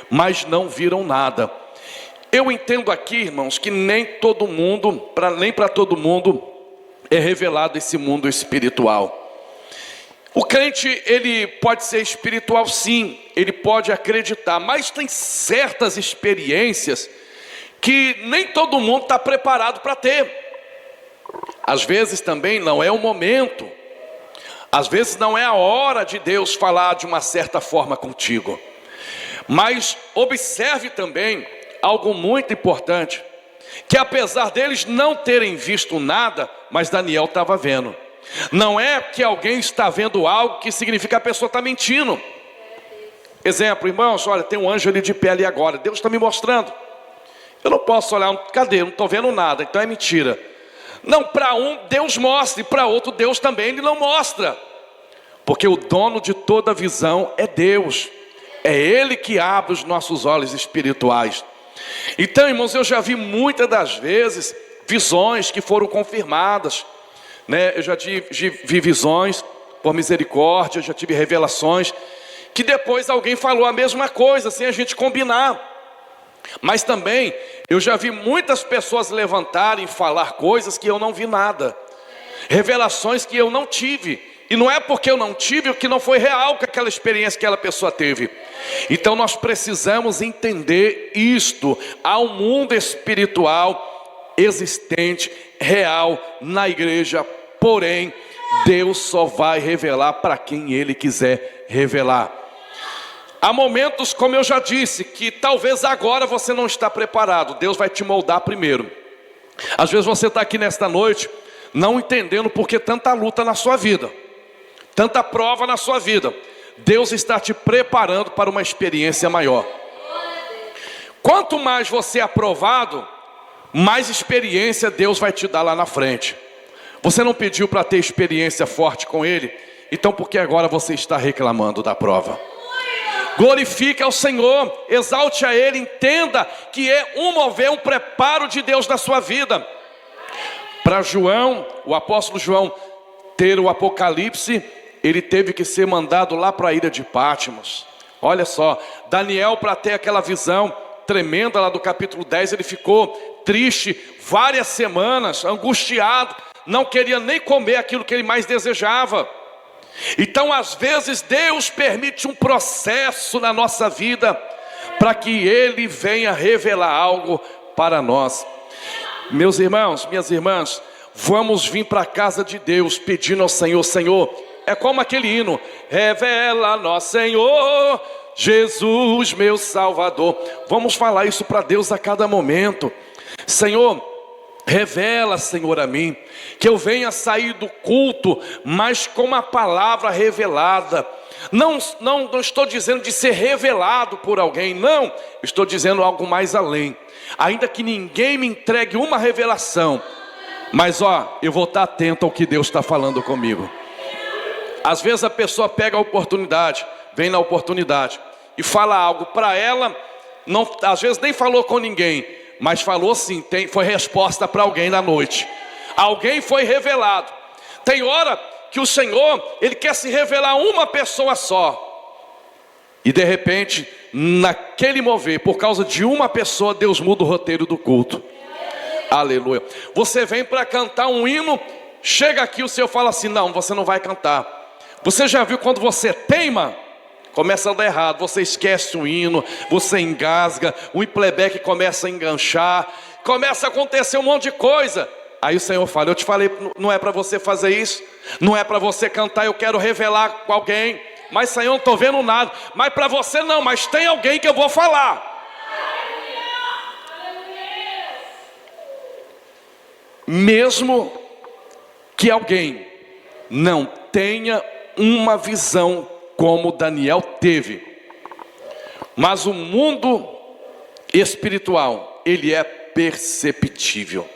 mas não viram nada. Eu entendo aqui, irmãos, que nem todo mundo, nem para todo mundo é revelado esse mundo espiritual. O crente, ele pode ser espiritual sim, ele pode acreditar, mas tem certas experiências que nem todo mundo está preparado para ter. Às vezes também não é o momento, às vezes não é a hora de Deus falar de uma certa forma contigo. Mas observe também algo muito importante, que apesar deles não terem visto nada, mas Daniel estava vendo. Não é que alguém está vendo algo que significa que a pessoa está mentindo. Exemplo, irmãos, olha, tem um anjo ali de pé ali agora, Deus está me mostrando. Eu não posso olhar, cadê? Eu não estou vendo nada, então é mentira. Não, para um Deus mostra, e para outro Deus também ele não mostra. Porque o dono de toda visão é Deus. É Ele que abre os nossos olhos espirituais. Então, irmãos, eu já vi muitas das vezes visões que foram confirmadas, né? Eu já vi visões, por misericórdia, já tive revelações, que depois alguém falou a mesma coisa, sem a gente combinar. Mas também, eu já vi muitas pessoas levantarem e falar coisas que eu não vi nada. Revelações que eu não tive. E não é porque eu não tive que não foi real com aquela experiência que aquela pessoa teve. Então nós precisamos entender isto. Há um mundo espiritual existente, real, na igreja. Porém, Deus só vai revelar para quem Ele quiser revelar. Há momentos, como eu já disse, que talvez agora você não está preparado. Deus vai te moldar primeiro. Às vezes você está aqui nesta noite não entendendo por que tanta luta na sua vida, tanta prova na sua vida. Deus está te preparando para uma experiência maior. Quanto mais você é aprovado, mais experiência Deus vai te dar lá na frente. Você não pediu para ter experiência forte com Ele, então por que agora você está reclamando da prova? Glorifique ao Senhor, exalte a Ele, entenda que é um mover, um preparo de Deus na sua vida. Para João, o apóstolo João, ter o Apocalipse, ele teve que ser mandado lá para a ilha de Patmos. Olha só, Daniel, para ter aquela visão tremenda lá do capítulo 10, ele ficou triste várias semanas, angustiado, não queria nem comer aquilo que ele mais desejava. Então às vezes Deus permite um processo na nossa vida, para que Ele venha revelar algo para nós. Meus irmãos, minhas irmãs, vamos vir para a casa de Deus pedindo ao Senhor, Senhor, é como aquele hino, revela-nos Senhor, Jesus meu Salvador. Vamos falar isso para Deus a cada momento. Senhor, revela, Senhor, a mim, que eu venha sair do culto, mas com uma palavra revelada. Não estou dizendo de ser revelado por alguém, não, estou dizendo algo mais além. Ainda que ninguém me entregue uma revelação, mas eu vou estar atento ao que Deus está falando comigo. Às vezes a pessoa pega a oportunidade, vem na oportunidade e fala algo para ela, não, às vezes nem falou com ninguém, mas falou sim, foi resposta para alguém na noite. Alguém foi revelado. Tem hora que o Senhor, Ele quer se revelar a uma pessoa só. E de repente, naquele mover, por causa de uma pessoa, Deus muda o roteiro do culto. Aleluia. Você vem para cantar um hino, chega aqui o Senhor fala assim, não, você não vai cantar. Você já viu quando você teima? Começa a dar errado, você esquece o hino, você engasga, o playback começa a enganchar, começa a acontecer um monte de coisa. Aí o Senhor fala, eu te falei, não é para você fazer isso, não é para você cantar, eu quero revelar com alguém. Mas Senhor, não estou vendo nada. Mas para você não, mas tem alguém que eu vou falar. Mesmo que alguém não tenha uma visão como Daniel teve, mas o mundo espiritual, ele é perceptível.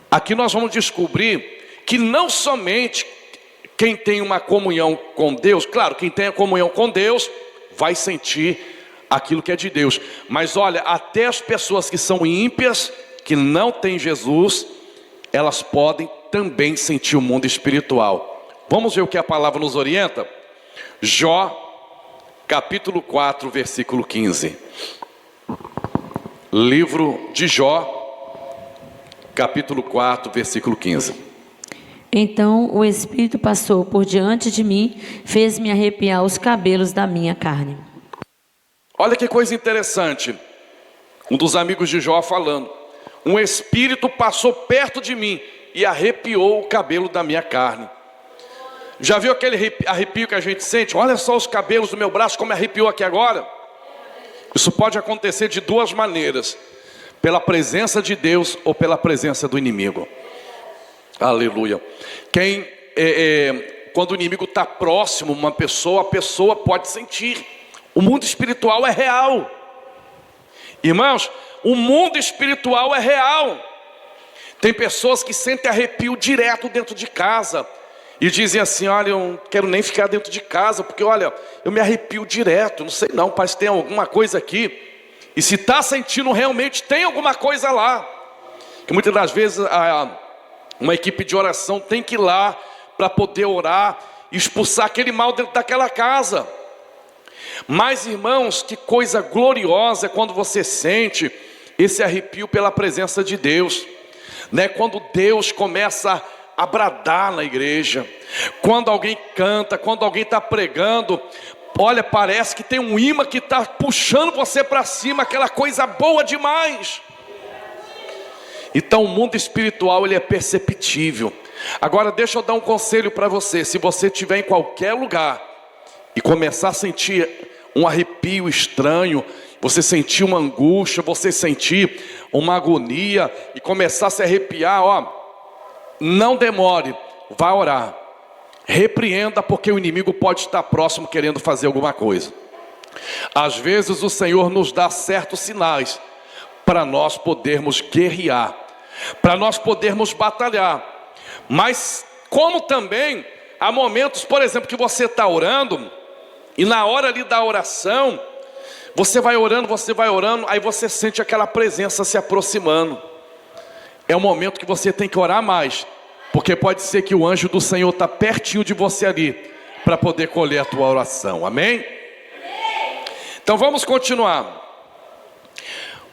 Aqui nós vamos descobrir que não somente quem tem uma comunhão com Deus, claro, quem tem a comunhão com Deus vai sentir aquilo que é de Deus, mas olha, até as pessoas que são ímpias, que não têm Jesus, elas podem também sentir o mundo espiritual. Vamos ver o que a palavra nos orienta? Jó, capítulo 4, versículo 15. Livro de Jó, capítulo 4, versículo 15. Então o Espírito passou por diante de mim, fez-me arrepiar os cabelos da minha carne. Olha que coisa interessante. Um dos amigos de Jó falando. Um Espírito passou perto de mim e arrepiou o cabelo da minha carne. Já viu aquele arrepio que a gente sente? Olha só os cabelos do meu braço como arrepiou aqui agora. Isso pode acontecer de duas maneiras. Pela presença de Deus ou pela presença do inimigo. Aleluia. Quando o inimigo está próximo, a pessoa pode sentir. O mundo espiritual é real. Irmãos, o mundo espiritual é real. Tem pessoas que sentem arrepio direto dentro de casa. E dizem assim, olha, eu não quero nem ficar dentro de casa, porque olha, eu me arrepio direto. Não sei não, parece que tem alguma coisa aqui. E se está sentindo realmente, tem alguma coisa lá. Que muitas das vezes uma equipe de oração tem que ir lá para poder orar e expulsar aquele mal dentro daquela casa. Mas, irmãos, que coisa gloriosa é quando você sente esse arrepio pela presença de Deus, né? Quando Deus começa a bradar na igreja, quando alguém canta, quando alguém está pregando, olha, parece que tem um imã que está puxando você para cima, aquela coisa boa demais. Então o mundo espiritual, ele é perceptível. Agora deixa eu dar um conselho para você. Se você estiver em qualquer lugar e começar a sentir um arrepio estranho, você sentir uma angústia, você sentir uma agonia e começar a se arrepiar, não demore, vá orar. Repreenda, porque o inimigo pode estar próximo querendo fazer alguma coisa. Às vezes o Senhor nos dá certos sinais para nós podermos guerrear, para nós podermos batalhar. Mas como também há momentos, por exemplo, que você está orando e na hora ali da oração, você vai orando, aí você sente aquela presença se aproximando. É um momento que você tem que orar mais, porque pode ser que o anjo do Senhor está pertinho de você ali, para poder colher a tua oração, amém? Então vamos continuar.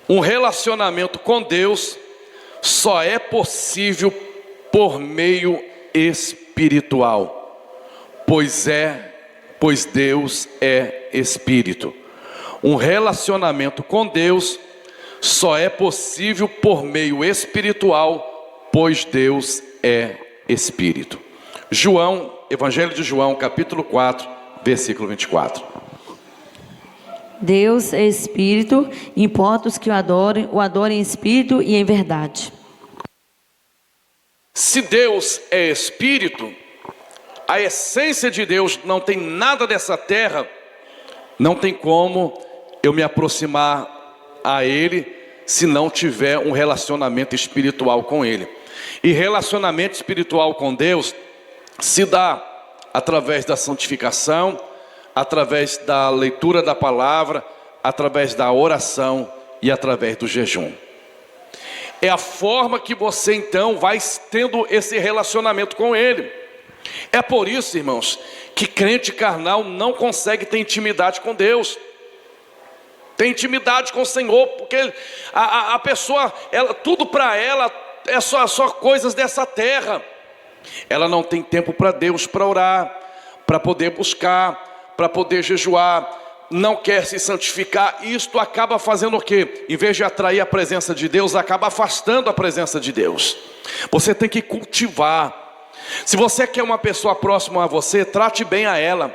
Um relacionamento com Deus só é possível por meio espiritual, pois Deus é Espírito. Um relacionamento com Deus só é possível por meio espiritual, pois Deus é Espírito. João, Evangelho de João, capítulo 4, versículo 24. Deus é Espírito, importa os que o adorem em Espírito e em verdade. Se Deus é Espírito, a essência de Deus não tem nada dessa terra, não tem como eu me aproximar a Ele se não tiver um relacionamento espiritual com Ele. E relacionamento espiritual com Deus se dá através da santificação, através da leitura da palavra, através da oração e através do jejum. É a forma que você então vai tendo esse relacionamento com Ele. É por isso, irmãos, que crente carnal não consegue ter intimidade com Deus. Tem intimidade com o Senhor, porque a pessoa, tudo para ela é só coisas dessa terra. Ela não tem tempo para Deus, para orar, para poder buscar, para poder jejuar, não quer se santificar. Isto acaba fazendo o quê? Em vez de atrair a presença de Deus, acaba afastando a presença de Deus. Você tem que cultivar. Se você quer uma pessoa próxima a você, trate bem a ela,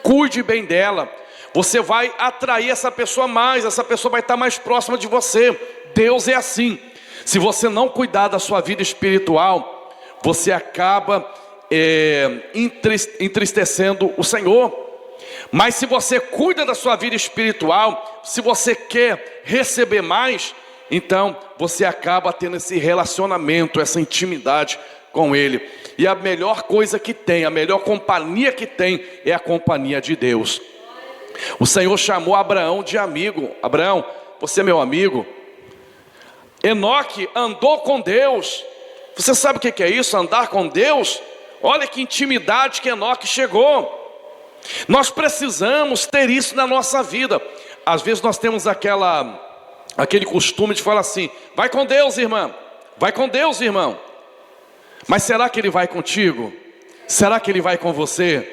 cuide bem dela. Você vai atrair essa pessoa mais, essa pessoa vai estar mais próxima de você. Deus é assim. Se você não cuidar da sua vida espiritual, você acaba entristecendo o Senhor. Mas se você cuida da sua vida espiritual, se você quer receber mais, então você acaba tendo esse relacionamento, essa intimidade com Ele. E a melhor coisa que tem, a melhor companhia que tem, é a companhia de Deus. O Senhor chamou Abraão de amigo. Abraão, você é meu amigo. Enoque andou com Deus. Você sabe o que é isso, andar com Deus? Olha que intimidade que Enoque chegou. Nós precisamos ter isso na nossa vida. Às vezes nós temos aquele costume de falar assim: vai com Deus, irmã. Vai com Deus, irmão. Mas será que Ele vai contigo? Será que Ele vai com você?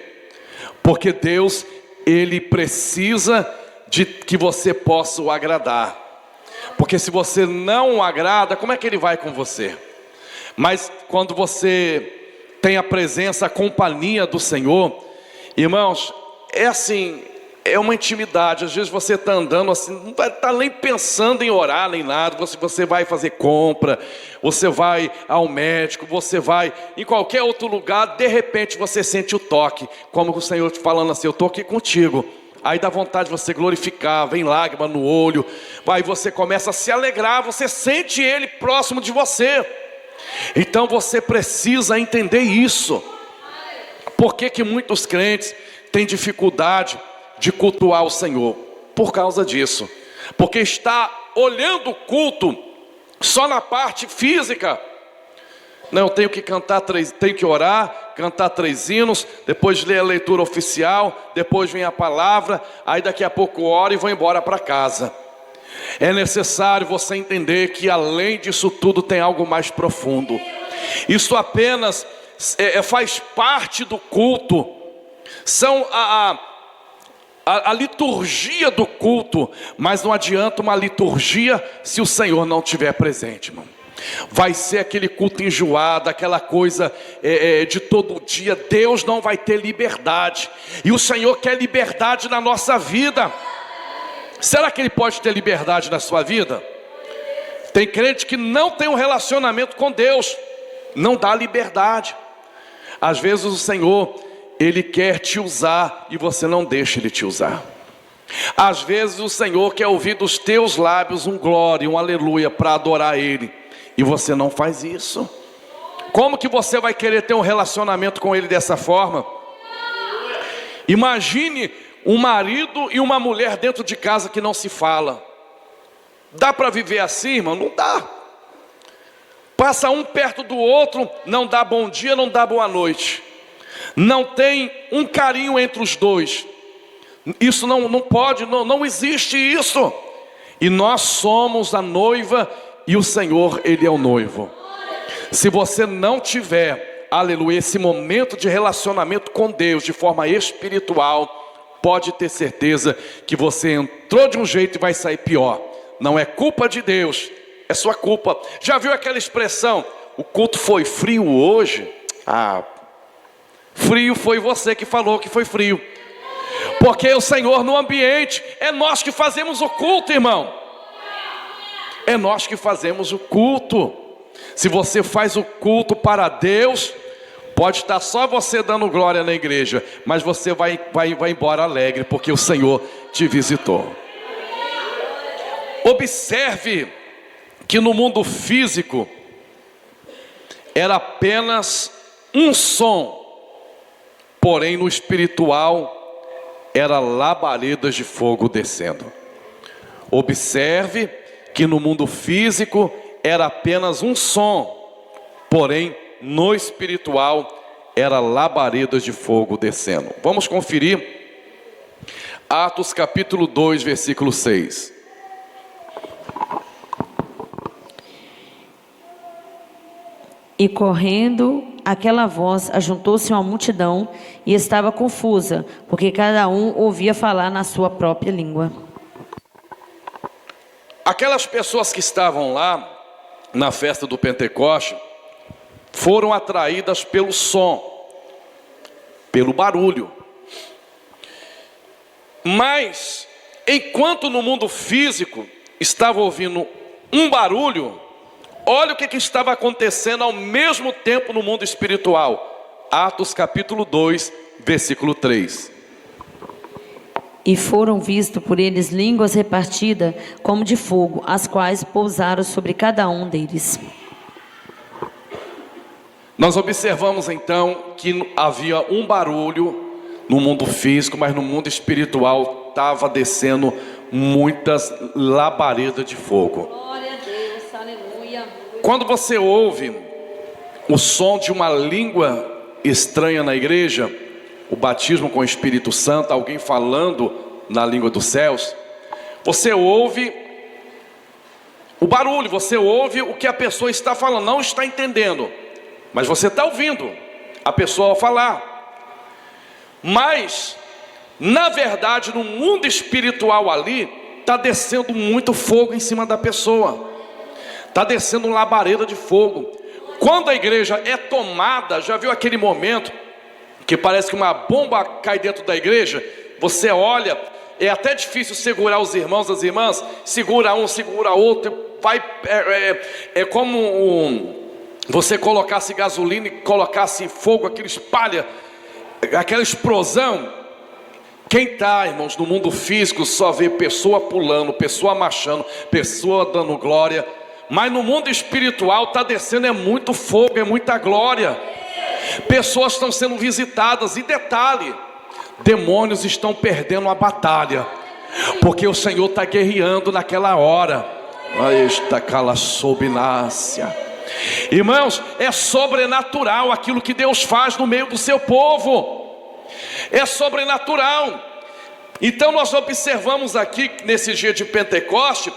Porque Deus, Ele precisa de que você possa o agradar. Porque se você não o agrada, como é que Ele vai com você? Mas quando você tem a presença, a companhia do Senhor, irmãos, é assim, é uma intimidade. Às vezes você está andando assim, não vai estar nem pensando em orar, nem nada. Você vai fazer compra, você vai ao médico, você vai em qualquer outro lugar. De repente você sente o toque, como o Senhor te falando assim: eu estou aqui contigo. Aí dá vontade de você glorificar, vem lágrima no olho. Aí você começa a se alegrar, você sente Ele próximo de você. Então você precisa entender isso. Por que muitos crentes têm dificuldade de cultuar o Senhor? Por causa disso. Porque está olhando o culto só na parte física. Não, eu tenho que cantar, tenho que orar, cantar 3 hinos, depois ler a leitura oficial, depois vem a palavra, aí daqui a pouco ora e vão embora para casa. É necessário você entender que além disso tudo tem algo mais profundo. Isso apenas faz parte do culto, são a liturgia do culto, mas não adianta uma liturgia se o Senhor não estiver presente, irmão. Vai ser aquele culto enjoado, aquela coisa de todo dia. Deus não vai ter liberdade, e o Senhor quer liberdade na nossa vida. Será que Ele pode ter liberdade na sua vida? Tem crente que não tem um relacionamento com Deus, não dá liberdade. Às vezes o Senhor, Ele quer te usar e você não deixa Ele te usar. Às vezes o Senhor quer ouvir dos teus lábios um glória, um aleluia para adorar Ele, e você não faz isso. Como que você vai querer ter um relacionamento com Ele dessa forma? Imagine um marido e uma mulher dentro de casa que não se fala. Dá para viver assim, irmão? Não dá. Passa um perto do outro, não dá bom dia, não dá boa noite. Não tem um carinho entre os dois. Isso não pode, não existe isso. E nós somos a noiva e o Senhor, Ele é o noivo. Se você não tiver, aleluia, esse momento de relacionamento com Deus de forma espiritual, pode ter certeza que você entrou de um jeito e vai sair pior. Não é culpa de Deus, é sua culpa. Já viu aquela expressão, o culto foi frio hoje? Frio foi você que falou que foi frio. Porque o Senhor no ambiente, é nós que fazemos o culto, irmão. É nós que fazemos o culto. Se você faz o culto para Deus, pode estar só você dando glória na igreja, mas você vai embora alegre, porque o Senhor te visitou. Observe que no mundo físico era apenas um som, porém no espiritual era labaredas de fogo descendo. Observe que no mundo físico era apenas um som, porém no espiritual era labaredas de fogo descendo. Vamos conferir Atos capítulo 2, versículo 6. E correndo, aquela voz ajuntou-se uma multidão e estava confusa, porque cada um ouvia falar na sua própria língua. Aquelas pessoas que estavam lá na festa do Pentecoste foram atraídas pelo som, pelo barulho. Mas enquanto no mundo físico estava ouvindo um barulho, olha o que estava acontecendo ao mesmo tempo no mundo espiritual. Atos capítulo 2, versículo 3. E foram vistos por eles línguas repartidas como de fogo, as quais pousaram sobre cada um deles. Nós observamos então que havia um barulho no mundo físico, mas no mundo espiritual estava descendo muitas labaredas de fogo. Glória a Deus, aleluia. Quando você ouve o som de uma língua estranha na igreja, o batismo com o Espírito Santo, alguém falando na língua dos céus, você ouve o barulho, você ouve o que a pessoa está falando, não está entendendo, mas você está ouvindo a pessoa falar. Mas, na verdade, no mundo espiritual ali, está descendo muito fogo em cima da pessoa, está descendo uma labareda de fogo. Quando a igreja é tomada, já viu aquele momento que parece que uma bomba cai dentro da igreja? Você olha, é até difícil segurar os irmãos, as irmãs, segura um, segura outro, vai, é como você colocasse gasolina e colocasse fogo, aquilo espalha, aquela explosão. Quem está, irmãos, no mundo físico só vê pessoa pulando, pessoa marchando, pessoa dando glória, mas no mundo espiritual está descendo é muito fogo, é muita glória. Pessoas estão sendo visitadas, e detalhe, demônios estão perdendo a batalha, porque o Senhor está guerreando naquela hora. Esta cala sob nácia. Irmãos, é sobrenatural aquilo que Deus faz no meio do seu povo. É sobrenatural. Então nós observamos aqui nesse dia de Pentecoste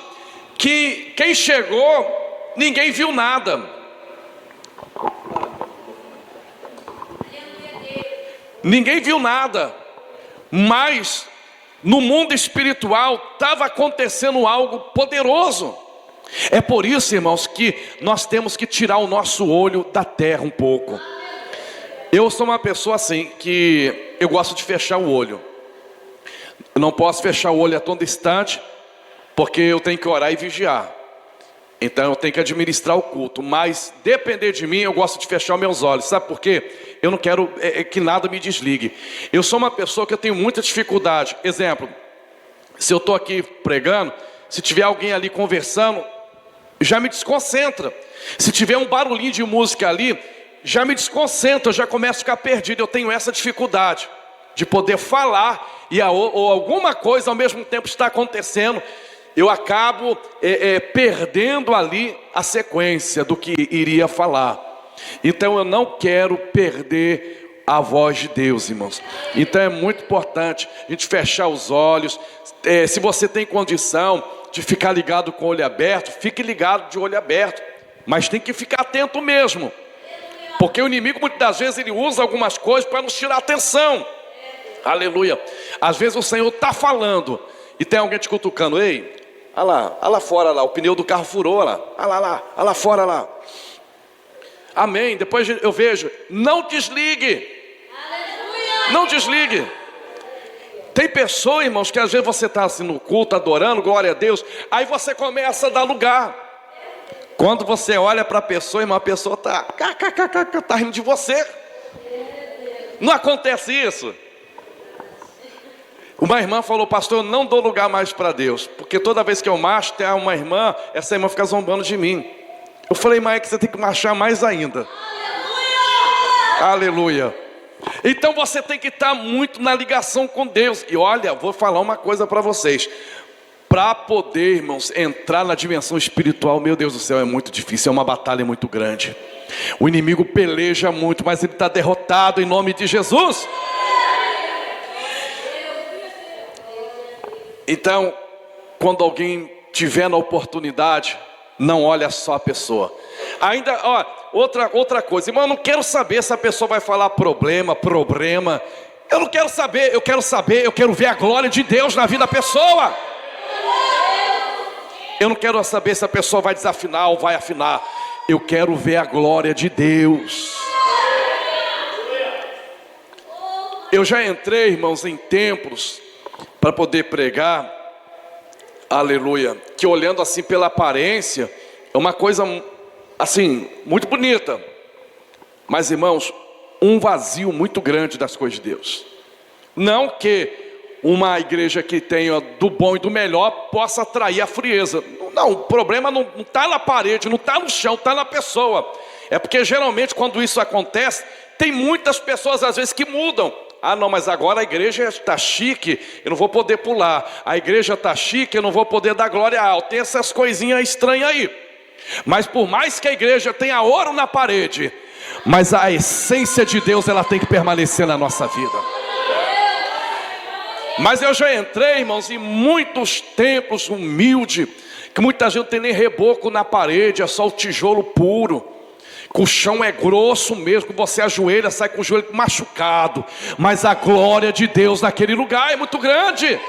que quem chegou, ninguém viu nada. Ninguém viu nada. Mas no mundo espiritual estava acontecendo algo poderoso. É por isso, irmãos, que nós temos que tirar o nosso olho da terra um pouco. Eu sou uma pessoa assim, que eu gosto de fechar o olho. Eu não posso fechar o olho a todo instante, porque eu tenho que orar e vigiar. Então eu tenho que administrar o culto. Mas depender de mim, eu gosto de fechar os meus olhos. Sabe por quê? Eu não quero que nada me desligue. Eu sou uma pessoa que eu tenho muita dificuldade. Exemplo, se eu estou aqui pregando, se tiver alguém ali conversando, já me desconcentra. Se tiver um barulhinho de música ali, já me desconcentra, eu já começo a ficar perdido. Eu tenho essa dificuldade de poder falar ou alguma coisa ao mesmo tempo está acontecendo. Eu acabo perdendo ali a sequência do que iria falar. Então eu não quero perder a voz de Deus, irmãos. Então é muito importante a gente fechar os olhos. Se você tem condição de ficar ligado com o olho aberto, fique ligado de olho aberto. Mas tem que ficar atento mesmo. Porque o inimigo muitas das vezes ele usa algumas coisas para nos tirar a atenção. Aleluia. Às vezes o Senhor está falando e tem alguém te cutucando. Ei, olha lá fora lá, o pneu do carro furou, olha lá fora lá. Amém. Depois eu vejo, não desligue. Aleluia. Não desligue. Tem pessoa, irmãos, que às vezes você está assim no culto, adorando, glória a Deus, aí você começa a dar lugar. Quando você olha para a pessoa, irmão, a pessoa está rindo de você. Não acontece isso? Uma irmã falou, pastor, eu não dou lugar mais para Deus, porque toda vez que eu marcho, tem uma irmã, essa irmã fica zombando de mim. Eu falei, mas é que você tem que marchar mais ainda. Aleluia! Aleluia! Então você tem que estar muito na ligação com Deus. E olha, vou falar uma coisa para vocês. Para poder, irmãos, entrar na dimensão espiritual, meu Deus do céu, é muito difícil, é uma batalha muito grande. O inimigo peleja muito, mas ele está derrotado em nome de Jesus. Então, quando alguém tiver na oportunidade, não olha só a pessoa. Ainda, outra coisa, irmão, eu não quero saber se a pessoa vai falar problema. Eu não quero saber, eu quero ver a glória de Deus na vida da pessoa. Eu não quero saber se a pessoa vai desafinar ou vai afinar. Eu quero ver a glória de Deus. Eu já entrei, irmãos, em templos para poder pregar, aleluia, que olhando assim pela aparência, é uma coisa assim, muito bonita, mas irmãos, um vazio muito grande das coisas de Deus. Não que uma igreja que tenha do bom e do melhor possa atrair a frieza. Não, o problema não está na parede, não está no chão, está na pessoa. É porque geralmente quando isso acontece, tem muitas pessoas às vezes que mudam. Ah não, mas agora a igreja está chique, eu não vou poder pular. A igreja está chique, eu não vou poder dar glória alta. Tem essas coisinhas estranhas aí. Mas por mais que a igreja tenha ouro na parede, mas a essência de Deus ela tem que permanecer na nossa vida. Mas eu já entrei, irmãos, em muitos templos humildes, que muita gente não tem nem reboco na parede, é só o tijolo puro. O chão é grosso mesmo, você ajoelha, sai com o joelho machucado. Mas a glória de Deus naquele lugar é muito grande.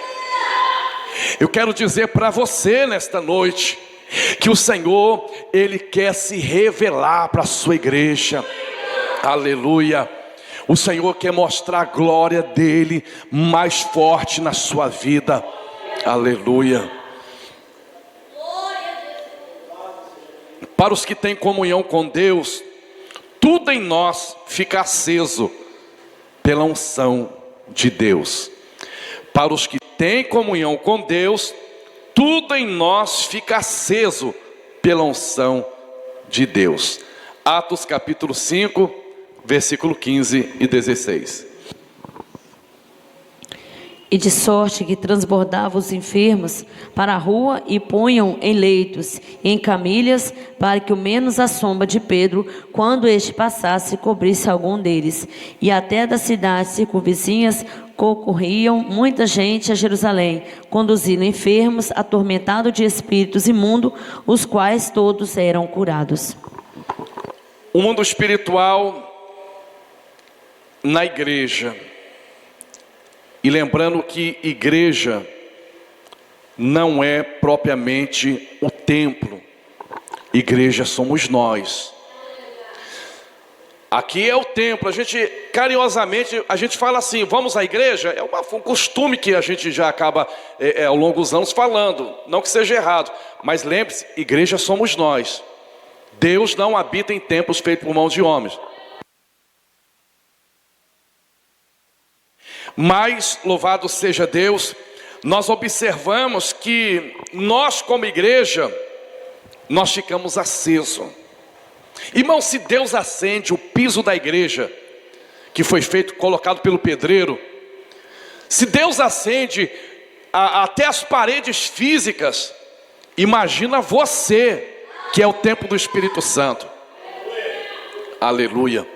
Eu quero dizer para você nesta noite, que o Senhor, Ele quer se revelar para a sua igreja. Aleluia. O Senhor quer mostrar a glória dEle mais forte na sua vida. Aleluia. Para os que têm comunhão com Deus, tudo em nós fica aceso pela unção de Deus. Para os que têm comunhão com Deus, tudo em nós fica aceso pela unção de Deus. Atos capítulo 5, versículo 15 e 16. E de sorte que transbordavam os enfermos para a rua e punham em leitos e em camilhas para que o menos a sombra de Pedro, quando este passasse, cobrisse algum deles. E até das cidades circunvizinhas concorriam muita gente a Jerusalém, conduzindo enfermos, atormentados de espíritos imundos, os quais todos eram curados. O mundo espiritual na igreja. E lembrando que igreja não é propriamente o templo. Igreja somos nós. Aqui é o templo. A gente, carinhosamente, a gente fala assim, vamos à igreja. É um costume que a gente já acaba, ao longo dos anos, falando. Não que seja errado, mas lembre-se, igreja somos nós. Deus não habita em templos feitos por mãos de homens. Mas, louvado seja Deus, nós observamos que nós como igreja, nós ficamos acesos. Irmão, se Deus acende o piso da igreja, que foi feito, colocado pelo pedreiro, se Deus acende até as paredes físicas, imagina você, que é o templo do Espírito Santo. Aleluia.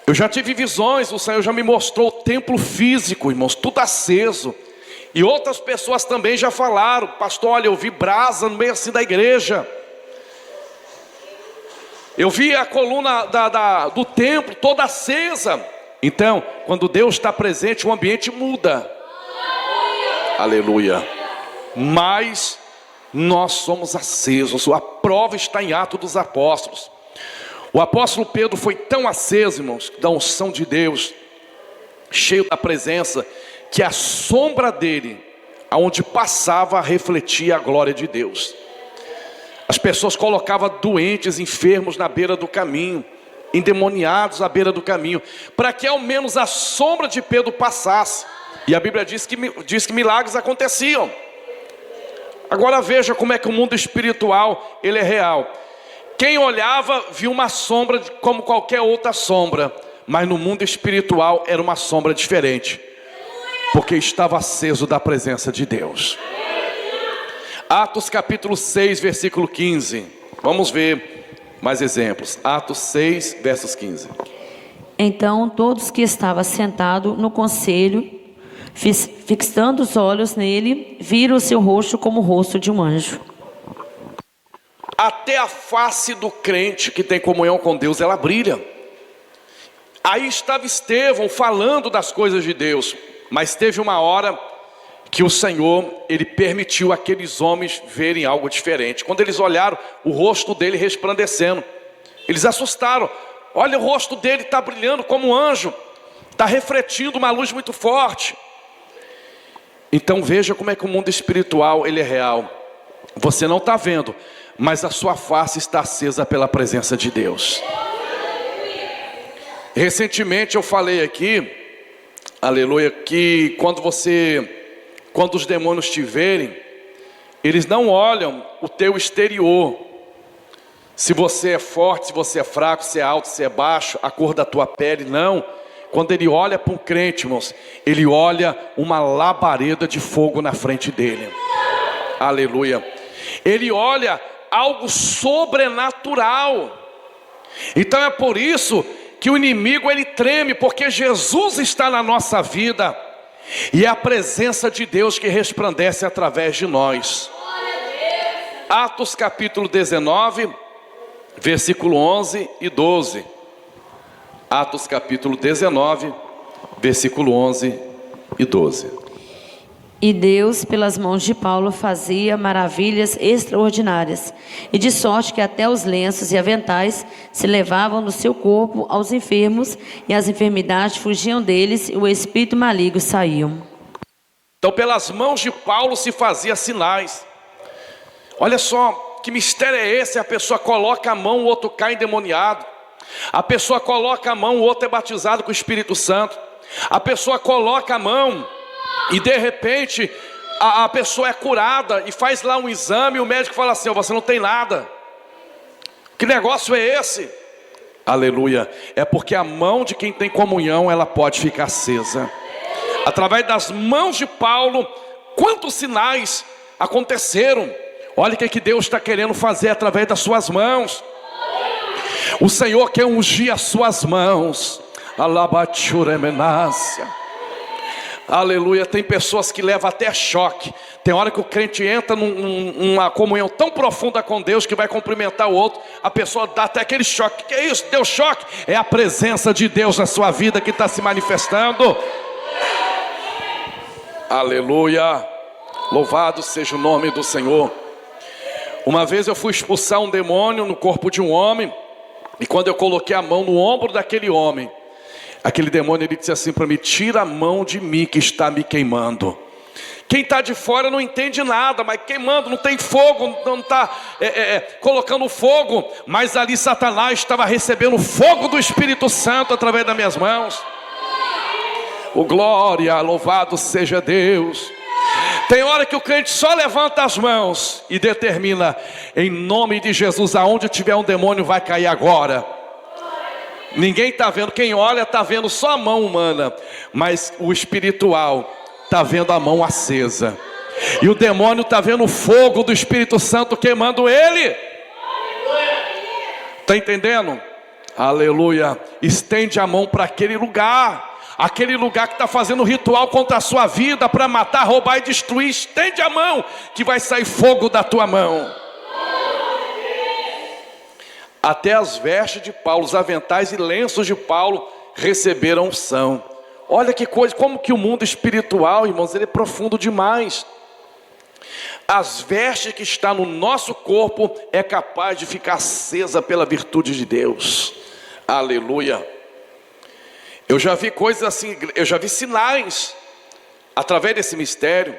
Eu já tive visões, o Senhor já me mostrou o templo físico, irmãos, tudo aceso. E outras pessoas também já falaram, pastor, olha, eu vi brasa no meio assim da igreja. Eu vi a coluna do templo toda acesa. Então, quando Deus está presente, o ambiente muda. Aleluia. Mas nós somos acesos, a prova está em Atos dos Apóstolos. O apóstolo Pedro foi tão aceso, irmãos, da unção de Deus, cheio da presença, que a sombra dele, aonde passava, refletia a glória de Deus. As pessoas colocavam doentes, enfermos na beira do caminho, endemoniados à beira do caminho, para que ao menos a sombra de Pedro passasse. E a Bíblia diz que milagres aconteciam. Agora veja como é que o mundo espiritual, ele é real. Quem olhava viu uma sombra como qualquer outra sombra, mas no mundo espiritual era uma sombra diferente, porque estava aceso da presença de Deus. Atos capítulo 6, versículo 15. Vamos ver mais exemplos. Atos 6, versos 15. Então todos que estavam sentados no conselho, fixando os olhos nele, viram o seu rosto como o rosto de um anjo. Até a face do crente que tem comunhão com Deus, ela brilha. Aí estava Estevão falando das coisas de Deus, mas teve uma hora que o Senhor, ele permitiu aqueles homens verem algo diferente. Quando eles olharam o rosto dele resplandecendo, eles assustaram. Olha, o rosto dele está brilhando como um anjo, está refletindo uma luz muito forte. Então veja como é que o mundo espiritual, ele é real. Você não está vendo, mas a sua face está acesa pela presença de Deus. Recentemente eu falei aqui, aleluia, que quando os demônios te verem, eles não olham o teu exterior. Se você é forte, se você é fraco, se é alto, se é baixo, a cor da tua pele, não. Quando ele olha para um crente, irmãos, ele olha uma labareda de fogo na frente dele. Aleluia. Ele olha algo sobrenatural. Então é por isso que o inimigo, ele treme, porque Jesus está na nossa vida, e é a presença de Deus que resplandece através de nós. Atos capítulo 19, versículo 11 e 12. Atos capítulo 19, versículo 11 e 12. E Deus, pelas mãos de Paulo, fazia maravilhas extraordinárias, e de sorte que até os lenços e aventais se levavam no seu corpo aos enfermos, e as enfermidades fugiam deles, e o espírito maligno saíam. Então pelas mãos de Paulo se fazia sinais. Olha só, que mistério é esse? A pessoa coloca a mão, o outro cai endemoniado. A pessoa coloca a mão, o outro é batizado com o Espírito Santo. A pessoa coloca a mão e de repente a pessoa é curada, e faz lá um exame, e o médico fala assim: você não tem nada. Que negócio é esse? Aleluia. É porque a mão de quem tem comunhão, ela pode ficar acesa. Através das mãos de Paulo, quantos sinais aconteceram? Olha o que Deus está querendo fazer através das suas mãos. O Senhor quer ungir as suas mãos. Alabachuremenácia. Aleluia. Tem pessoas que levam até choque. Tem hora que o crente entra numa comunhão tão profunda com Deus que vai cumprimentar o outro, a pessoa dá até aquele choque. Que é isso? Deu choque? É a presença de Deus na sua vida que está se manifestando. Aleluia. Louvado seja o nome do Senhor. Uma vez eu fui expulsar um demônio no corpo de um homem, e quando eu coloquei a mão no ombro daquele homem, aquele demônio, ele disse assim para mim: tira a mão de mim que está me queimando. Quem está de fora não entende nada, mas queimando, não tem fogo, não está colocando fogo. Mas ali Satanás estava recebendo o fogo do Espírito Santo através das minhas mãos. Oh, glória, louvado seja Deus. Tem hora que o crente só levanta as mãos e determina: em nome de Jesus, aonde tiver um demônio vai cair agora. Ninguém está vendo, quem olha está vendo só a mão humana, mas o espiritual está vendo a mão acesa. E o demônio está vendo o fogo do Espírito Santo queimando ele. Está entendendo? Aleluia. Estende a mão para aquele lugar. Aquele lugar que está fazendo ritual contra a sua vida, para matar, roubar e destruir. Estende a mão, que vai sair fogo da tua mão. Até as vestes de Paulo, os aventais e lenços de Paulo receberam unção. Olha que coisa, como que o mundo espiritual, irmãos, ele é profundo demais. As vestes que estão no nosso corpo é capaz de ficar acesa pela virtude de Deus. Aleluia. Eu já vi coisas assim, eu já vi sinais através desse mistério.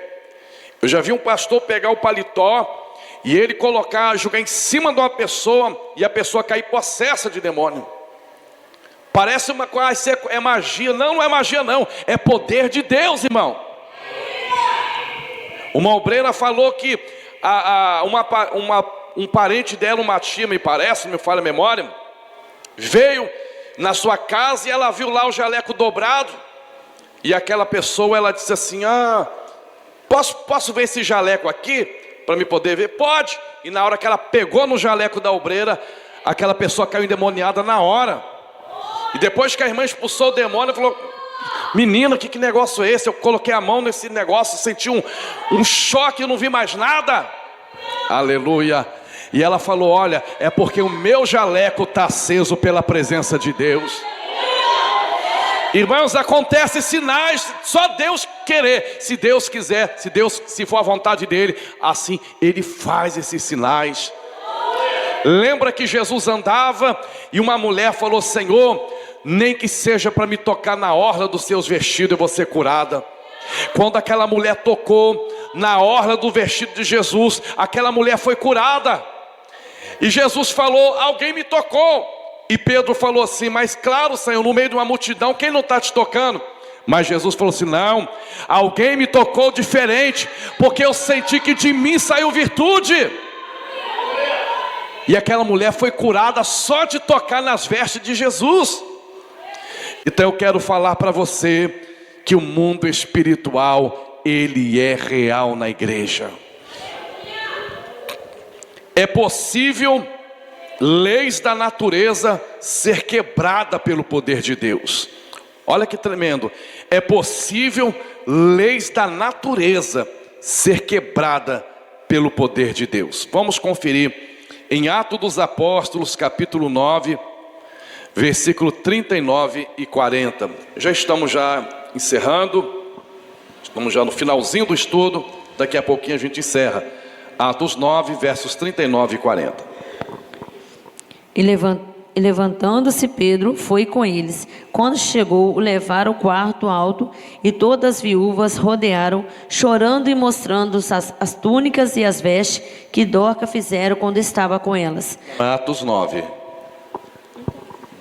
Eu já vi um pastor pegar o paletó e ele jogar em cima de uma pessoa e a pessoa cair possessa de demônio. Parece uma coisa, é magia. Não, não é magia não, é poder de Deus, irmão. Uma obreira falou que um parente dela, uma tia, me parece, me falha a memória, veio na sua casa e ela viu lá o jaleco dobrado. E aquela pessoa, ela disse assim: posso ver esse jaleco aqui, para me poder ver? Pode. E na hora que ela pegou no jaleco da obreira, aquela pessoa caiu endemoniada na hora. E depois que a irmã expulsou o demônio, falou: menina, que negócio é esse? Eu coloquei a mão nesse negócio, senti um choque, eu não vi mais nada. Aleluia. E ela falou: olha, é porque o meu jaleco está aceso pela presença de Deus. Irmãos, acontecem sinais, só Deus querer. Se Deus quiser, se for a vontade dele, assim ele faz esses sinais. Lembra que Jesus andava e uma mulher falou: Senhor, nem que seja para me tocar na orla dos seus vestidos, eu vou ser curada. Quando aquela mulher tocou na orla do vestido de Jesus, aquela mulher foi curada. E Jesus falou: alguém me tocou. E Pedro falou assim: mas claro, Senhor, no meio de uma multidão, quem não está te tocando? Mas Jesus falou assim: não, alguém me tocou diferente, porque eu senti que de mim saiu virtude. E aquela mulher foi curada só de tocar nas vestes de Jesus. Então eu quero falar para você que o mundo espiritual, ele é real na igreja. É possível leis da natureza ser quebrada pelo poder de Deus. Olha que tremendo. É possível leis da natureza ser quebrada pelo poder de Deus. Vamos conferir em Atos dos Apóstolos, capítulo 9, versículo 39 e 40. Já estamos encerrando. Estamos já no finalzinho do estudo. Daqui a pouquinho a gente encerra. Atos 9, versos 39 e 40. E levantando-se Pedro, foi com eles. Quando chegou, o levaram ao quarto alto, e todas as viúvas rodearam, chorando e mostrando as túnicas e as vestes que Dorca fizeram quando estava com elas. Atos 9,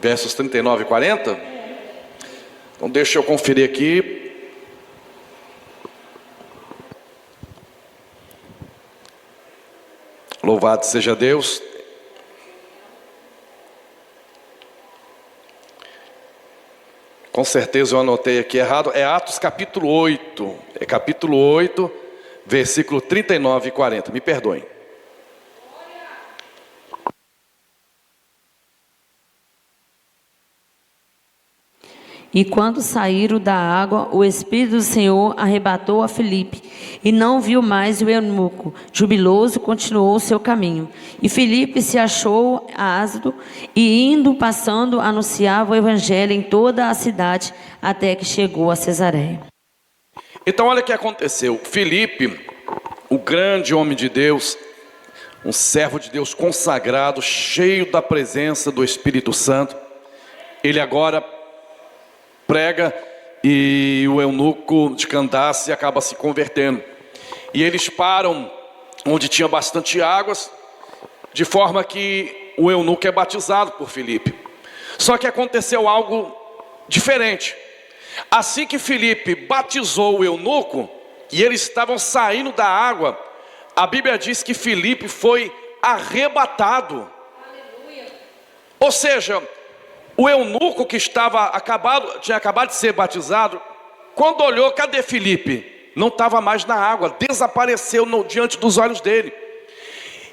versos 39 e 40. Então deixa eu conferir aqui. Louvado seja Deus. Com certeza eu anotei aqui errado. É Atos capítulo 8. É capítulo 8, versículo 39 e 40. Me perdoem. E quando saíram da água, o Espírito do Senhor arrebatou a Filipe, e não viu mais o eunuco. Jubiloso, continuou o seu caminho. E Filipe se achou ácido, e indo, passando, anunciava o evangelho em toda a cidade, até que chegou a Cesareia. Então olha o que aconteceu. Filipe, o grande homem de Deus, um servo de Deus consagrado, cheio da presença do Espírito Santo, ele agora prega e o eunuco de Candace acaba se convertendo. E eles param onde tinha bastante águas, de forma que o eunuco é batizado por Filipe. Só que aconteceu algo diferente. Assim que Filipe batizou o eunuco e eles estavam saindo da água, a Bíblia diz que Filipe foi arrebatado. Ou seja, o eunuco que tinha acabado de ser batizado, quando olhou, cadê Filipe? Não estava mais na água, desapareceu diante dos olhos dele.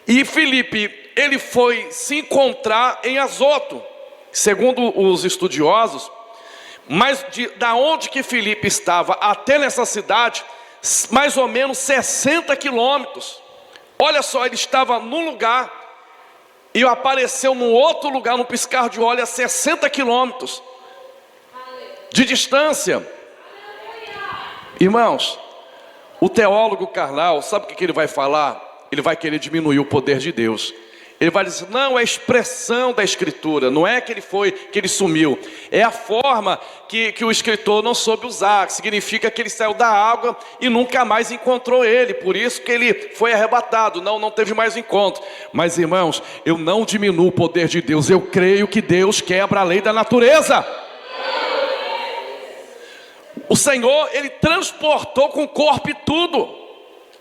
E Filipe, ele foi se encontrar em Azoto, segundo os estudiosos, mas da onde que Filipe estava até nessa cidade, mais ou menos 60 quilômetros. Olha só, ele estava num lugar e apareceu num outro lugar, num piscar de olho, a 60 quilômetros de distância. Irmãos, o teólogo carnal, sabe o que ele vai falar? Ele vai querer diminuir o poder de Deus. Ele vai dizer, não, é expressão da Escritura, não é que ele sumiu. É a forma que o escritor não soube usar, que significa que ele saiu da água e nunca mais encontrou ele. Por isso que ele foi arrebatado, não teve mais encontro. Mas irmãos, eu não diminuo o poder de Deus, eu creio que Deus quebra a lei da natureza. O Senhor, Ele transportou com o corpo e tudo